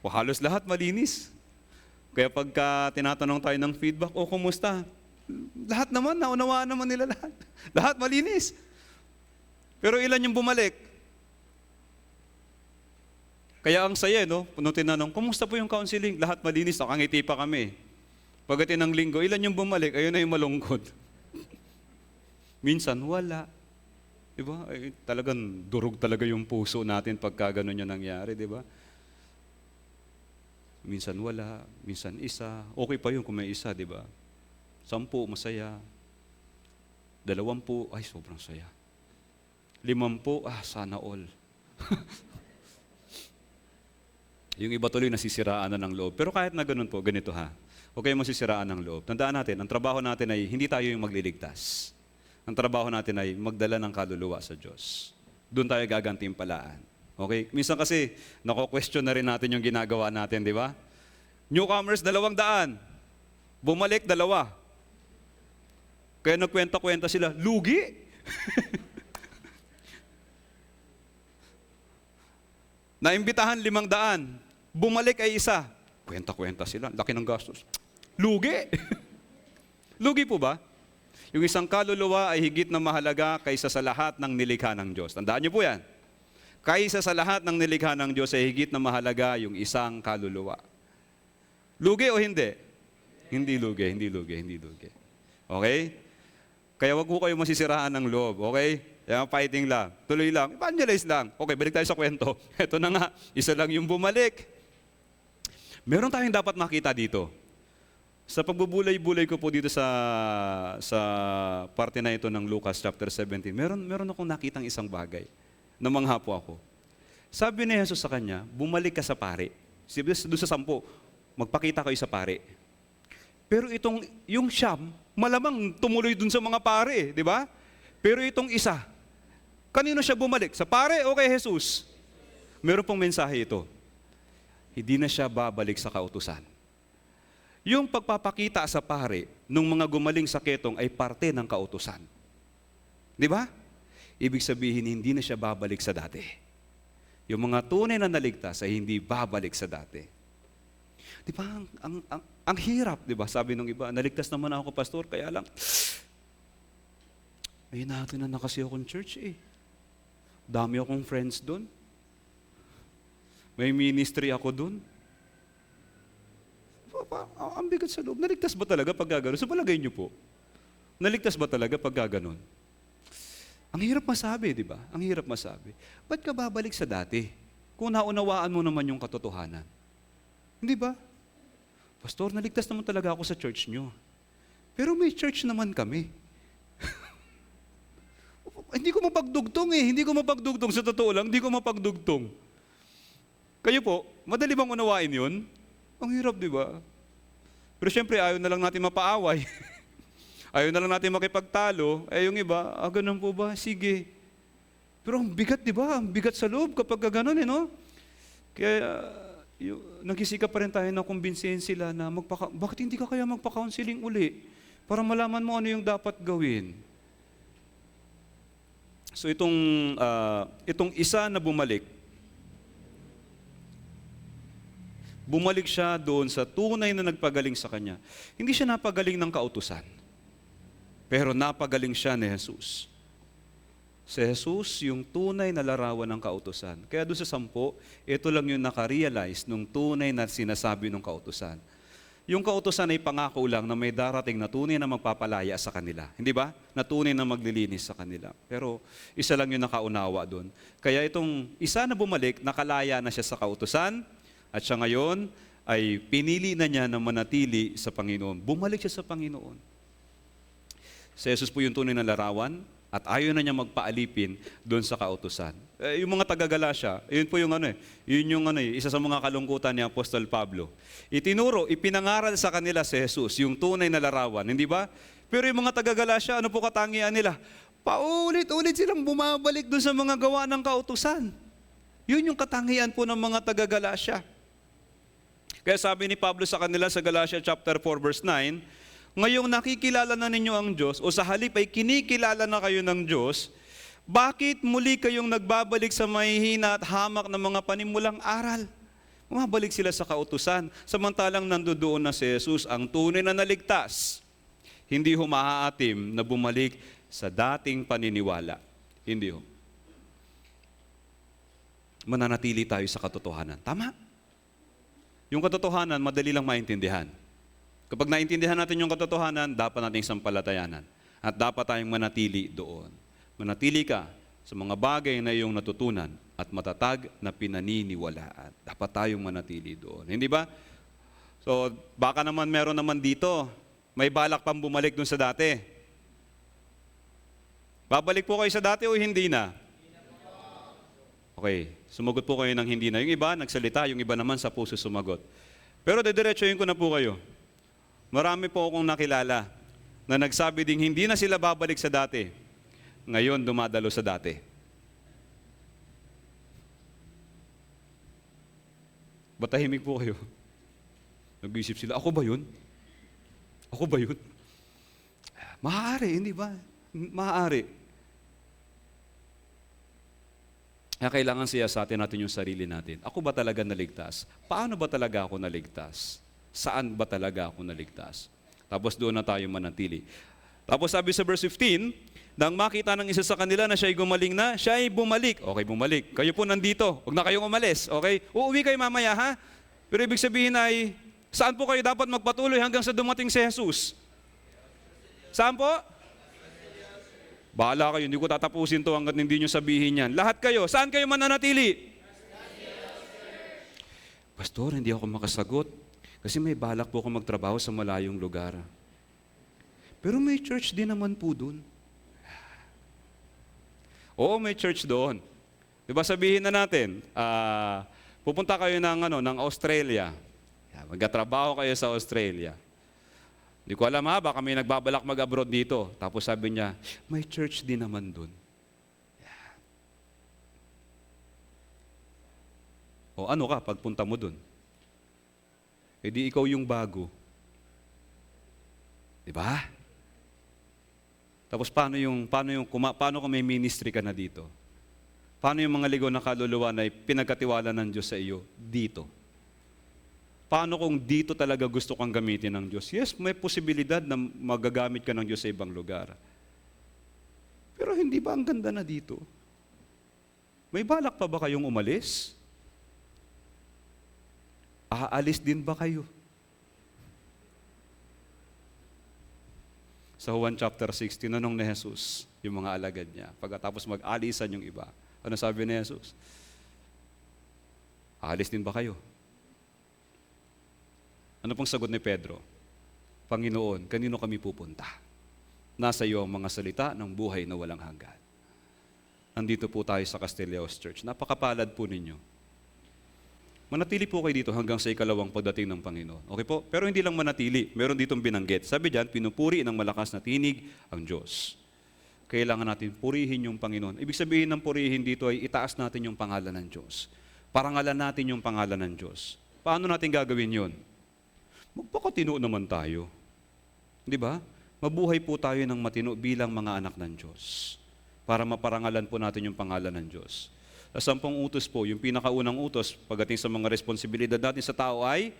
O halos lahat malinis. Kaya pagka tinatanong tayo ng feedback, kumusta? Lahat naman, naunawaan naman nila lahat. Lahat malinis. Pero ilan yung bumalik? Kaya ang saya, no? Nung tinanong, kumusta po yung counseling? Lahat malinis, nakangiti pa kami. Pagdating ng linggo, ilan yung bumalik? Ayun na yung malungkot. Minsan, wala. Diba? Ay, talagang durog talaga yung puso natin pagka ganun yung nangyari, diba? Minsan wala, minsan isa. Okay pa yun kung may isa, diba? 10, masaya. 20, ay sobrang saya. 50, sana all. Yung iba tuloy nasisiraan na ng loob. Pero kahit na ganun po, ganito ha. Huwag kayong masisiraan ng loob. Tandaan natin, ang trabaho natin ay hindi tayo yung magliligtas. Ang trabaho natin ay magdala ng kaluluwa sa Diyos. Doon tayo gagantimpalaan. Okay? Minsan kasi, nako-question na rin natin yung ginagawa natin, di ba? Newcomers, 200. Bumalik, 2. Kaya nagkwenta-kwenta sila, lugi! Naimbitahan 500. Bumalik ay 1. Kwenta-kwenta sila. Laki ng gastos. Lugi! Lugi po ba? Yung isang kaluluwa ay higit na mahalaga kaysa sa lahat ng nilikha ng Diyos. Tandaan niyo po yan. Kaysa sa lahat ng nilikha ng Diyos ay higit na mahalaga yung isang kaluluwa. Lugi o hindi? Hindi lugi, hindi lugi, hindi lugi. Okay? Kaya wag po kayo masisiraan ng loob, okay? Kaya fighting lang, tuloy lang, evangelize lang. Okay, balik tayo sa kwento. Ito na nga, isa lang yung bumalik. Meron tayong dapat makita dito. Sa pagbubulay-bulay ko po dito sa parte na ito ng Lucas chapter 17, meron akong nakitang isang bagay. Namangha po ako. Sabi ni Jesus sa kanya, bumalik ka sa pare. Doon sa 10, magpakita kayo sa pare. Pero yung Siyam, malamang tumuloy dun sa mga pare, di ba? Pero itong isa, kanino siya bumalik? Sa pare o kay Jesus? Meron pong mensahe ito. Hindi na siya babalik sa kautusan. Yung pagpapakita sa pare nung mga gumaling sa ketong ay parte ng kautusan. Di ba? Ibig sabihin, hindi na siya babalik sa dati. Yung mga tunay na naligtas ay hindi babalik sa dati. Di ba? Ang hirap, di ba? Sabi nung iba, naligtas naman ako, pastor, kaya lang, may natin na kasi akong church eh. Dami akong friends doon. May ministry ako doon. Ang bigat sa loob. Naligtas ba talaga pag gaganon? So palagay niyo po, naligtas ba talaga pag gaganon? Ang hirap masabi, di ba? Ang hirap masabi. Ba't ka babalik sa dati? Kung naunawaan mo naman yung katotohanan. Hindi ba? Pastor, naligtas naman talaga ako sa church nyo. Pero may church naman kami. Hindi ko mapagdugtong eh. Hindi ko mapagdugtong. Sa totoo lang, hindi ko mapagdugtong. Kayo po, madali bang unawain yun? Ang hirap, di ba? Pero syempre, ayaw na lang natin mapaaway. Ayaw na lang natin makipagtalo. Eh, yung iba, ganun po ba? Sige. Pero ang bigat, di ba? Ang bigat sa loob kapag ganun, eh, no? Kaya, nagsisikap pa rin tayo na kumbinsihin sila na bakit hindi ka kaya magpa-counseling uli? Para malaman mo ano yung dapat gawin. So itong isa na bumalik siya doon sa tunay na nagpagaling sa kanya. Hindi siya napagaling ng kautusan, pero napagaling siya ni Jesus. Si Jesus, yung tunay na larawan ng kautusan. Kaya doon sa 10, ito lang yung nakarealize nung tunay na sinasabi ng kautusan. Yung kautusan ay pangako lang na may darating na tunay na magpapalaya sa kanila. Hindi ba? Na tunay na maglilinis sa kanila. Pero isa lang yung nakaunawa doon. Kaya itong isa na bumalik, nakalaya na siya sa kautusan, at siya ngayon ay pinili na niya na manatili sa Panginoon. Bumalik siya sa Panginoon. Si Jesus po yung tunay na larawan, at ayaw na niya magpaalipin doon sa kautusan. Yung mga taga-Galacia, yun po yung isa sa mga kalungkutan ni Apostol Pablo. Itinuro, ipinangaral sa kanila si Jesus, yung tunay na larawan, hindi ba? Pero yung mga taga-Galacia, ano po katangian nila? Paulit-ulit silang bumabalik doon sa mga gawa ng kautusan. Yun yung katangian po ng mga taga-Galacia. Kaya sabi ni Pablo sa kanila sa Galatia chapter 4 verse 9, ngayong nakikilala na ninyo ang Diyos, o sa halip ay kinikilala na kayo ng Diyos, bakit muli kayong nagbabalik sa mahihina at hamak ng mga panimulang aral? Bumabalik sila sa kautusan, samantalang nandoon na si Jesus, ang tunay na naligtas. Hindi humahaatim na bumalik sa dating paniniwala. Hindi ho. mananatili tayo sa katotohanan. Tama? Yung katotohanan, madali lang maintindihan. Kapag naintindihan natin yung katotohanan, dapat nating sampalatayanan. At dapat tayong manatili doon. Manatili ka sa mga bagay na iyong natutunan at matatag na pinaniniwalaan. Dapat tayong manatili doon. Hindi ba? So, baka naman meron naman dito, may balak pang bumalik dun sa dati. Babalik po kayo sa dati o hindi na? Okay, sumagot po kayo ng hindi na. Yung iba, nagsalita, yung iba naman sa puso sumagot. Pero didiretsuhin ko na po kayo. Marami po akong nakilala na nagsabi ding hindi na sila babalik sa dati. Ngayon, dumadalo sa dati. Batahimik po kayo. Nag-iisip sila, ako ba yun? Ako ba yun? Maaari, hindi ba? Maaari. Kaya kailangan siyasatin natin yung sarili natin. Ako ba talaga naligtas? Paano ba talaga ako naligtas? Saan ba talaga ako naligtas? Tapos doon na tayo manatili. Tapos sabi sa verse 15, nang makita ng isa sa kanila na siya'y gumaling na, siya'y bumalik. Okay, bumalik. Kayo po nandito. Huwag na kayong umalis. Okay? Uuwi kayo mamaya, ha? Pero ibig sabihin ay, saan po kayo dapat magpatuloy hanggang sa dumating si Jesus? Saan po? Bahala kayo, hindi ko tatapusin to hanggat hindi nyo sabihin yan. Lahat kayo, saan kayo mananatili? Pastor, hindi ako makasagot. Kasi may balak po ako magtrabaho sa malayong lugar. Pero may church din naman po doon. Oo, may church doon. Diba sabihin na natin, pupunta kayo ng Australia. Magkatrabaho kayo sa Australia. Hindi ko alam baka may nagbabalak mag-abroad dito. Tapos sabi niya, may church din naman doon. O ano ka pagpunta mo doon? E di ikaw yung bago. Di ba? Tapos paano kung may ministry ka na dito? Paano yung mga ligaw na kaluluwa na pinagkatiwala ng Diyos sa iyo dito? Paano kung dito talaga gusto kang gamitin ng Diyos? Yes, may posibilidad na magagamit ka ng Diyos sa ibang lugar. Pero hindi ba ang ganda na dito? May balak pa ba kayong umalis? Aalis din ba kayo? Sa Juan chapter 16, tanong ni Jesus yung mga alagad niya. Pagkatapos mag-alisan yung iba. Ano sabi ni Jesus? Aalis din ba kayo? Ano pong sagot ni Pedro? Panginoon, kanino kami pupunta? Nasa iyo ang mga salita ng buhay na walang hanggan. Nandito po tayo sa Castilleos Church. Napakapalad po ninyo. Manatili po kayo dito hanggang sa ikalawang pagdating ng Panginoon. Okay po? Pero hindi lang manatili. Meron ditong binanggit. Sabi diyan, pinupuri ng malakas na tinig ang Diyos. Kailangan natin purihin yung Panginoon. Ibig sabihin ng purihin dito ay itaas natin yung pangalan ng Diyos. Parangalan natin yung pangalan ng Diyos. Paano natin gagawin yon? Magpakatino naman tayo. Di ba? Mabuhay po tayo ng matino bilang mga anak ng Diyos. Para maparangalan po natin yung pangalan ng Diyos. Sa 10 utos po, yung pinakaunang utos pagdating sa mga responsibilidad natin sa tao ay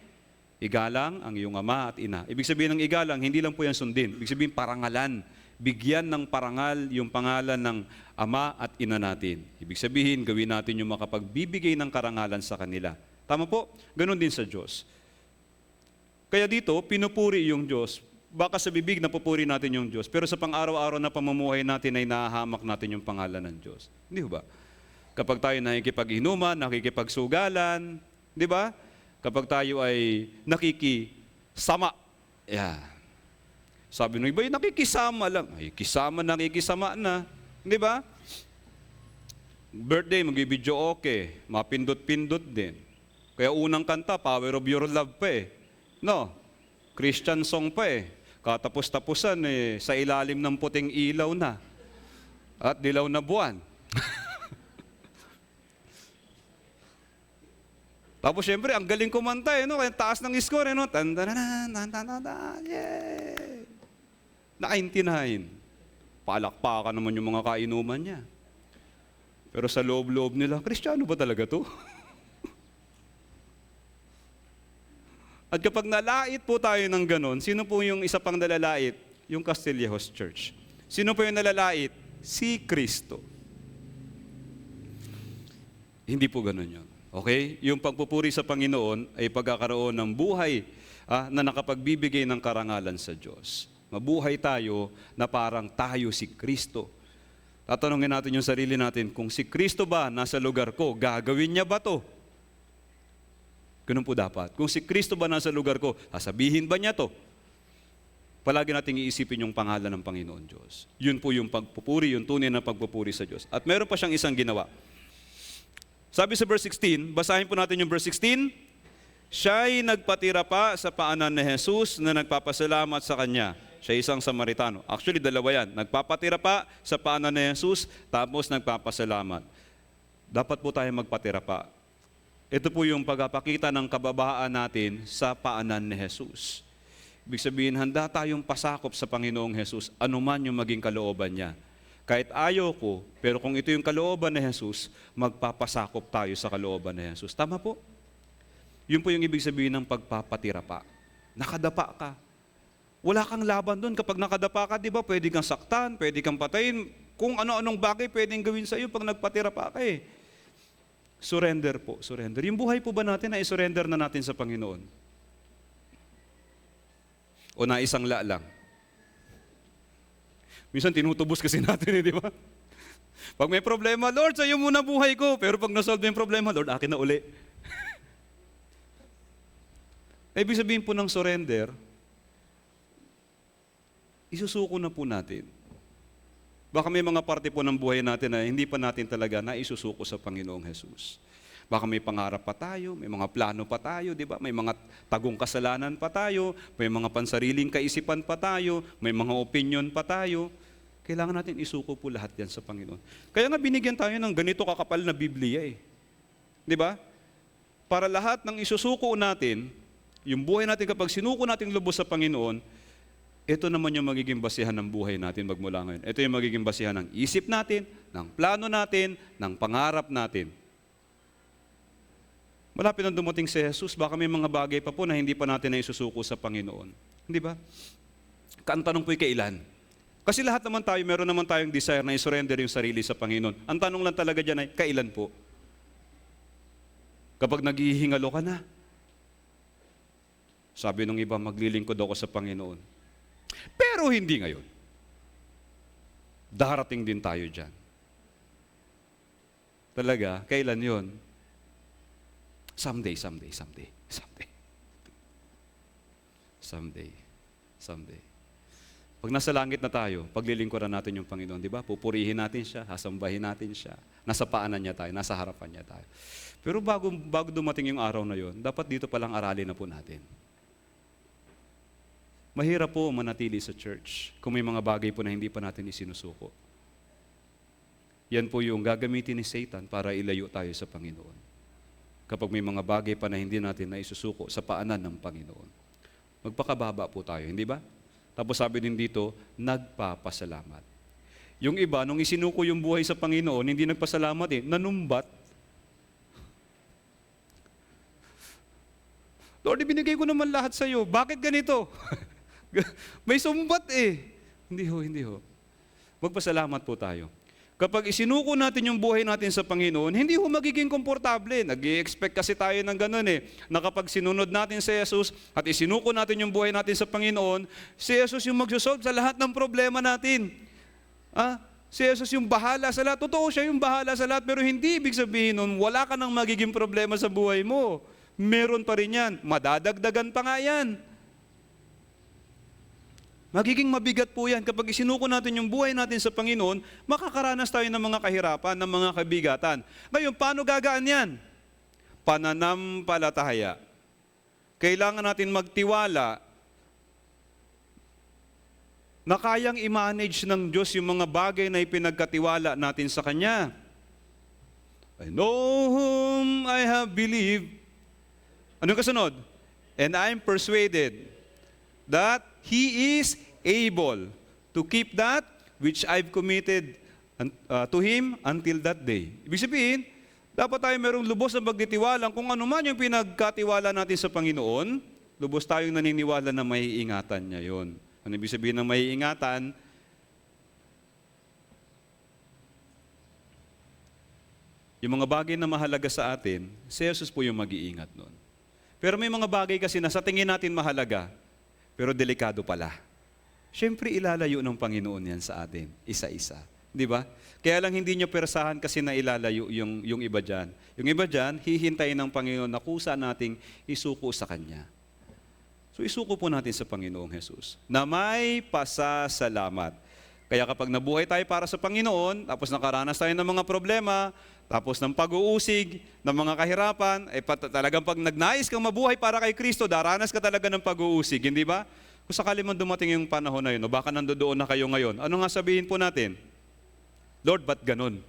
igalang ang iyong ama at ina. Ibig sabihin ng igalang, hindi lang po yan sundin. Ibig sabihin parangalan. Bigyan ng parangal yung pangalan ng ama at ina natin. Ibig sabihin, gawin natin yung makapagbibigay ng karangalan sa kanila. Tama po? Ganon din sa Diyos. Kaya dito, pinupuri yung Diyos. Baka sa bibig napupuri natin yung Diyos, pero sa pang-araw-araw na pamumuhay natin ay nahahamak natin yung pangalan ng Diyos. Hindi ba? Kapag tayo nakikipag-inuman, nakikipagsugalan, di ba? Kapag tayo ay nakikisama. Yeah. Sabi ng iba, nakikisama lang. Ay, nakikisama na. Di ba? Birthday, mag-video okay. Mapindot-pindot din. Kaya unang kanta, Power of Your Love pa eh. No? Christian song pa eh. Katapos-tapusan sa ilalim ng puting ilaw na. At dilaw na buwan. Tapos syempre, ang galing kumanta no? Kaya taas ng score no? Yay! Nakaintinahin. Palakpakan naman yung mga kainuman niya. Pero sa loob-loob nila, Kristiyano ba talaga to? At kapag nalait po tayo ng ganon, sino po yung isa pang nalalait? Yung Castilleos Church. Sino po yung nalalait? Si Kristo. Hindi po ganun yun. Okay? Yung pagpupuri sa Panginoon ay pagkakaroon ng buhay na nakapagbibigay ng karangalan sa Diyos. Mabuhay tayo na parang tayo si Kristo. Tatanungin natin yung sarili natin, kung si Kristo ba nasa lugar ko, gagawin niya ba to? Ganun po dapat. Kung si Kristo ba nasa lugar ko, sasabihin ba niya to? Palagi nating iisipin yung pangalan ng Panginoon Diyos. Yun po yung pagpupuri, yung tunay na pagpupuri sa Diyos. At meron pa siyang isang ginawa. Sabi sa verse 16, basahin po natin yung verse 16. Siya'y nagpatira pa sa paanan ni Jesus na nagpapasalamat sa Kanya. Siya isang Samaritano. Actually, dalawa yan. Nagpapatira pa sa paanan ni Jesus, tapos nagpapasalamat. Dapat po tayo magpatira pa. Ito po yung pagpapakita ng kababaan natin sa paanan ni Jesus. Ibig sabihin, handa tayong pasakop sa Panginoong Jesus, anuman yung maging kalooban niya. Kahit ayaw ko, pero kung ito yung kalooban ni Jesus, magpapasakop tayo sa kalooban ni Jesus. Tama po? Yun po yung ibig sabihin ng pagpapatira pa. Nakadapa ka. Wala kang laban doon. Kapag nakadapa ka, di ba, pwede kang saktan, pwede kang patayin. Kung ano-anong bagay pwedeng gawin sa iyo pag nagpatira pa ka eh. Surrender po, surrender. Yung buhay po ba natin na i-surrender na natin sa Panginoon? O na isang la lang? Minsan tinutubos kasi natin di ba? Pag may problema, Lord, sa'yo muna buhay ko. Pero pag nasolve yung problema, Lord, akin na uli. Ibig sabihin po ng surrender, isusuko na po natin. Baka may mga parte po ng buhay natin na hindi pa natin talaga na isusuko sa Panginoong Jesus. Baka may pangarap pa tayo, may mga plano pa tayo, di ba? May mga tagong kasalanan pa tayo, may mga pansariling kaisipan pa tayo, may mga opinion pa tayo. Kailangan natin isuko po lahat yan sa Panginoon. Kaya nga binigyan tayo ng ganito kakapal na Biblia eh. Di ba? Para lahat ng isusuko natin, yung buhay natin kapag sinuko natin lubos sa Panginoon, ito naman yung magiging basihan ng buhay natin magmula ngayon. Ito yung magiging basihan ng isip natin, ng plano natin, ng pangarap natin. Malapit na dumating si Jesus, baka may mga bagay pa po na hindi pa natin na isusuko sa Panginoon. Hindi ba? Ang tanong po'y kailan? Kasi lahat naman tayo, meron naman tayong desire na i-surrender yung sarili sa Panginoon. Ang tanong lang talaga dyan ay, kailan po? Kapag naghihingalo ka na. Sabi nung iba, maglilingkod ako sa Panginoon. Pero hindi ngayon. Darating din tayo dyan. Talaga, kailan yon? Someday. Pag nasa langit na tayo, paglilingkuran natin yung Panginoon, di ba? Pupurihin natin siya, hasambahin natin siya. Nasa paanan niya tayo, nasa harapan niya tayo. Pero bago dumating yung araw na yon, dapat dito palang aralin na po natin. Mahirap po manatili sa church kung may mga bagay po na hindi pa natin isinusuko. Yan po yung gagamitin ni Satan para ilayo tayo sa Panginoon. Kapag may mga bagay pa na hindi natin na isusuko sa paanan ng Panginoon. Magpakababa po tayo, hindi ba? Tapos sabi din dito, nagpapasalamat. Yung iba, nung isinuko yung buhay sa Panginoon, hindi nagpasalamat nanumbat. Lord, ibinigay ko naman lahat sa iyo. Bakit ganito? May sumbat Hindi ho. Magpasalamat po tayo. Kapag isinuko natin yung buhay natin sa Panginoon, hindi ho magiging komportable. Nag-i-expect kasi tayo ng ganun na kapag sinunod natin si Jesus at isinuko natin yung buhay natin sa Panginoon, si Jesus yung magsosolve sa lahat ng problema natin. Si Jesus yung bahala sa lahat. Totoo siya yung bahala sa lahat, pero hindi ibig sabihin nun, wala ka nang magiging problema sa buhay mo. Meron pa rin yan. Madadagdagan pa nga yan. Magiging mabigat po yan. Kapag isinuko natin yung buhay natin sa Panginoon, makakaranas tayo ng mga kahirapan, ng mga kabigatan. Ngayon, paano gagaan yan? Pananampalataya. Kailangan natin magtiwala na kayang i-manage ng Diyos yung mga bagay na ipinagkatiwala natin sa Kanya. I know whom I have believed. Anong kasunod? And I'm persuaded that He is able to keep that which I've committed to Him until that day. Ibig sabihin, dapat tayo merong lubos na pagtitiwala kung ano man yung pinagkatiwala natin sa Panginoon, lubos tayong naniniwala na maiingatan niya yon. Ano ibig sabihin ng maiingatan? Yung mga bagay na mahalaga sa atin, si Jesus po yung mag-iingat nun. Pero may mga bagay kasi na sa tingin natin mahalaga, pero delikado pala. Siyempre, ilalayo ng Panginoon yan sa atin, isa-isa. Di ba? Kaya lang hindi nyo persahan kasi na ilalayo yung iba dyan. Yung iba dyan, hihintayin ng Panginoon na kusa nating isuko sa Kanya. So isuko po natin sa Panginoong Jesus na may pasasalamat. Kaya kapag nabuhay tayo para sa Panginoon, tapos nakaranas tayo ng mga problema, tapos ng pag-uusig, ng mga kahirapan, talagang pag nagnais kang mabuhay para kay Kristo, daranas ka talaga ng pag-uusig, hindi ba? Kung sakali man dumating yung panahon na yun, o baka nandoon na kayo ngayon, ano nga sabihin po natin? Lord, ba't ganun?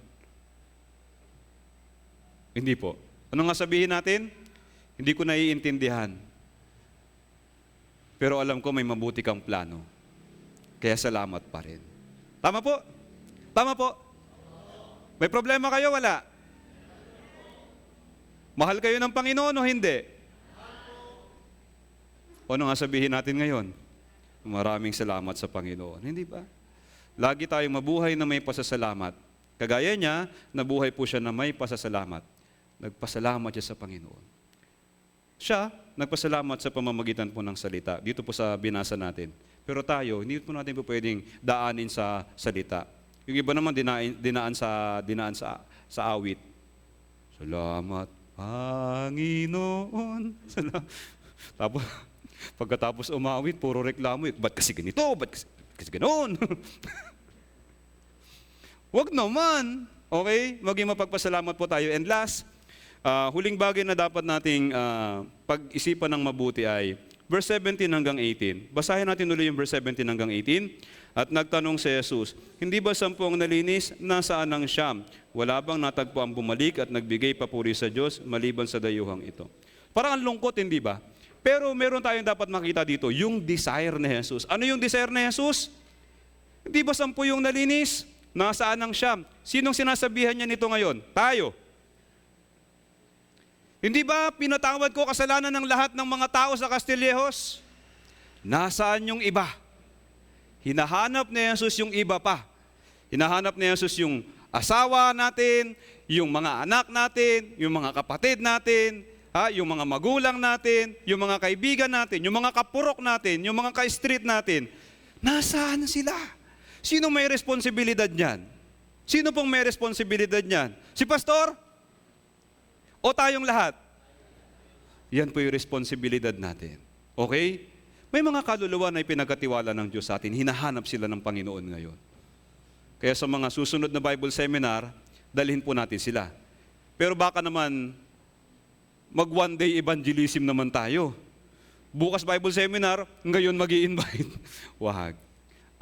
Hindi po. Ano nga sabihin natin? Hindi ko naiintindihan. Pero alam ko may mabuti kang plano. Kaya salamat pa rin. Tama po? Tama po? May problema kayo? Wala? Mahal kayo ng Panginoon o hindi? O ano nga sabihin natin ngayon? Maraming salamat sa Panginoon. Hindi ba? Lagi tayong mabuhay na may pasasalamat. Kagaya niya, nabuhay po siya na may pasasalamat. Nagpasalamat siya sa Panginoon. Siya, nagpasalamat sa pamamagitan po ng salita. Dito po sa binasa natin. Pero tayo, hindi po natin po pwedeng daanin sa salita. Yung iba naman dinaan sa awit. Salamat, Panginoon. Tapos, pagkatapos umawit, puro reklamo. Ba't kasi ganito? Ba't kasi ganoon? Huwag naman. Okay? Maging mapagpasalamat po tayo. And last, huling bagay na dapat nating pag-isipan ng mabuti ay verse 17 hanggang 18. Basahin natin ulit yung verse 17 hanggang 18. At nagtanong si Jesus, hindi ba 10 ang nalinis? Nasaan ang siyam? Wala bang natagpo ang bumalik at nagbigay papuri sa Diyos maliban sa dayuhang ito? Parang ang lungkot, hindi ba? Pero meron tayong dapat makita dito, yung desire ni Jesus. Ano yung desire ni Jesus? Hindi ba 10 yung nalinis? Nasaan ang siyam? Sinong sinasabihan niya nito ngayon? Tayo. Hindi ba pinatawad ko kasalanan ng lahat ng mga tao sa Castillejos? Nasaan yung iba? Hinahanap ni Jesus yung iba pa. Hinahanap ni Jesus yung asawa natin, yung mga anak natin, yung mga kapatid natin, yung mga magulang natin, yung mga kaibigan natin, yung mga kapurok natin, yung mga ka-street natin. Nasaan sila? Sino may responsibilidad niyan? Sino pong may responsibilidad niyan? Si pastor? O tayong lahat? Yan po yung responsibilidad natin. Okay? May mga kaluluwa na ipinagkatiwala ng Diyos sa atin. Hinahanap sila ng Panginoon ngayon. Kaya sa mga susunod na Bible seminar, dalhin po natin sila. Pero baka naman, mag-one day evangelism naman tayo. Bukas Bible seminar, ngayon mag-i-invite. Wag.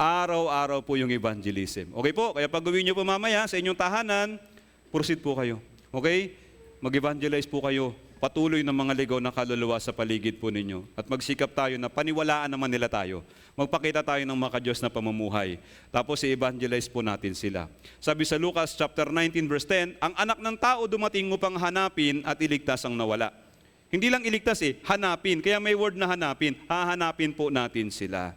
Araw-araw po yung evangelism. Okay po? Kaya pag gawin nyo po mamaya sa inyong tahanan, proceed po kayo. Okay? Mag-evangelize po kayo. Patuloy ng mga ligaw na kaluluwa sa paligid po ninyo. At magsikap tayo na paniwalaan naman nila tayo. Magpakita tayo ng makadiyos na pamumuhay. Tapos i-evangelize po natin sila. Sabi sa Lucas chapter 19 verse 10, ang anak ng tao dumating upang hanapin at iligtas ang nawala. Hindi lang iligtas hanapin. Kaya may word na hanapin. Hahanapin po natin sila.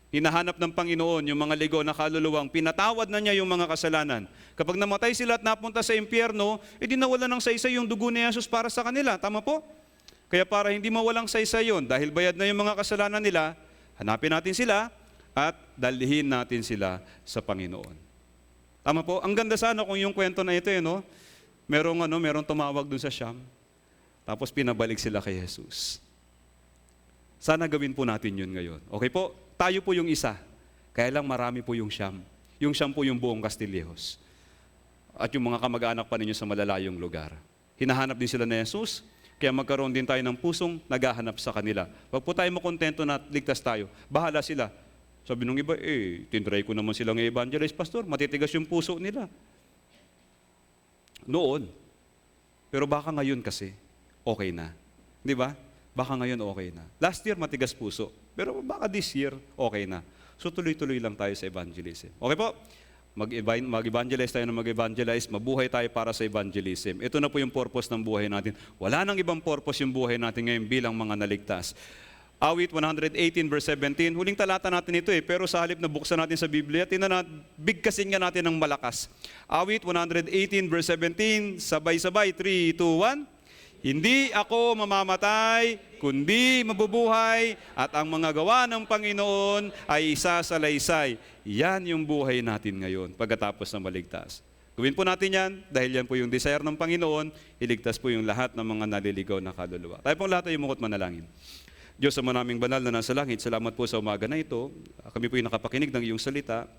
Hinahanap ng Panginoon yung mga ligaw na kaluluwang pinatawad na niya yung mga kasalanan. Kapag namatay sila at napunta sa impyerno, edi nawala ng saysay yung dugo ni Jesus para sa kanila. Tama po? Kaya para hindi mawalang saysay yun, dahil bayad na yung mga kasalanan nila, hanapin natin sila at dalhin natin sila sa Panginoon. Tama po? Ang ganda sana kung yung kwento na ito, no? Merong tumawag dun sa Siyam, tapos pinabalik sila kay Jesus. Sana gawin po natin yun ngayon. Okay po? Tayo po yung isa. Kaya lang marami po yung Siyam. Yung Siyam po yung buong Castillejos. At yung mga kamag-anak pa ninyo sa malalayong lugar. Hinahanap din sila ni Jesus, kaya magkaroon din tayo ng pusong naghahanap sa kanila. Huwag po tayo makontento na ligtas tayo. Bahala sila. Sabi nung iba, tinry ko naman silang i-evangelize, pastor. Matitigas yung puso nila. Noon. Pero baka ngayon kasi, okay na. Di ba? Baka ngayon okay na. Last year, matigas puso. Pero baka this year, okay na. So tuloy-tuloy lang tayo sa evangelism. Okay po? Mag-evangelize tayo na mag-evangelize, mabuhay tayo para sa evangelism. Ito na po yung purpose ng buhay natin. Wala nang ibang purpose yung buhay natin ngayon bilang mga naligtas. Awit 118 verse 17. Huling talata natin ito pero sa halip na buksan natin sa Biblia, bigkasin nga natin ng malakas. Awit 118 verse 17, sabay-sabay, 3, 2, 1. Hindi ako mamamatay, kundi mabubuhay, at ang mga gawa ng Panginoon ay isasalaysay. Yan yung buhay natin ngayon pagkatapos ng maligtas. Gawin po natin yan dahil yan po yung desire ng Panginoon, iligtas po yung lahat ng mga naliligaw na kaluluwa. Tayo pong lahat ay umukot manalangin. Diyos sa manaming banal na nasa langit, salamat po sa umaga na ito. Kami po yung nakapakinig ng iyong salita.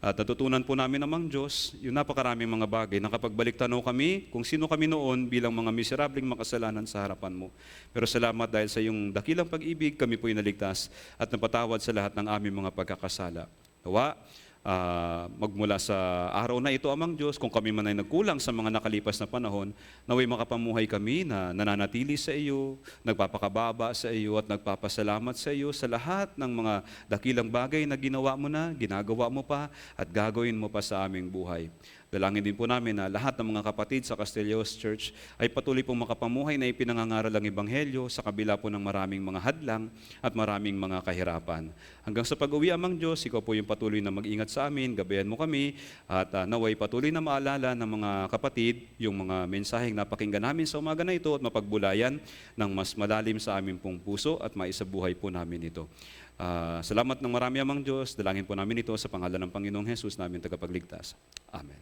At natutunan po namin namang Diyos, yung napakaraming mga bagay na kapag balik tanaw kami, kung sino kami noon bilang mga miserabling makasalanan sa harapan mo. Pero salamat dahil sa iyong dakilang pag-ibig, kami po yung naligtas at napatawad sa lahat ng aming mga pagkakasala. Nawa, magmula sa araw na ito, Amang Diyos, kung kami man ay nagkulang sa mga nakalipas na panahon, naway makapamuhay kami na nananatili sa iyo, nagpapakababa sa iyo at nagpapasalamat sa iyo sa lahat ng mga dakilang bagay na ginawa mo na, ginagawa mo pa at gagawin mo pa sa aming buhay. Dalangin din po namin na lahat ng mga kapatid sa Castelios Church ay patuloy pong makapamuhay na ipinangangaral ang Ebanghelyo sa kabila po ng maraming mga hadlang at maraming mga kahirapan. Hanggang sa pag-uwi, Amang Diyos, ikaw po yung patuloy na mag-ingat sa amin, gabayan mo kami, at naway patuloy na maalala ng mga kapatid yung mga mensaheng napakinggan namin sa umaga na ito at mapagbulayan ng mas malalim sa aming pong puso at maisabuhay po namin ito. Salamat ng marami, Amang Diyos. Dalangin po namin ito sa pangalan ng Panginoong Hesus namin tagapagligtas. Amen.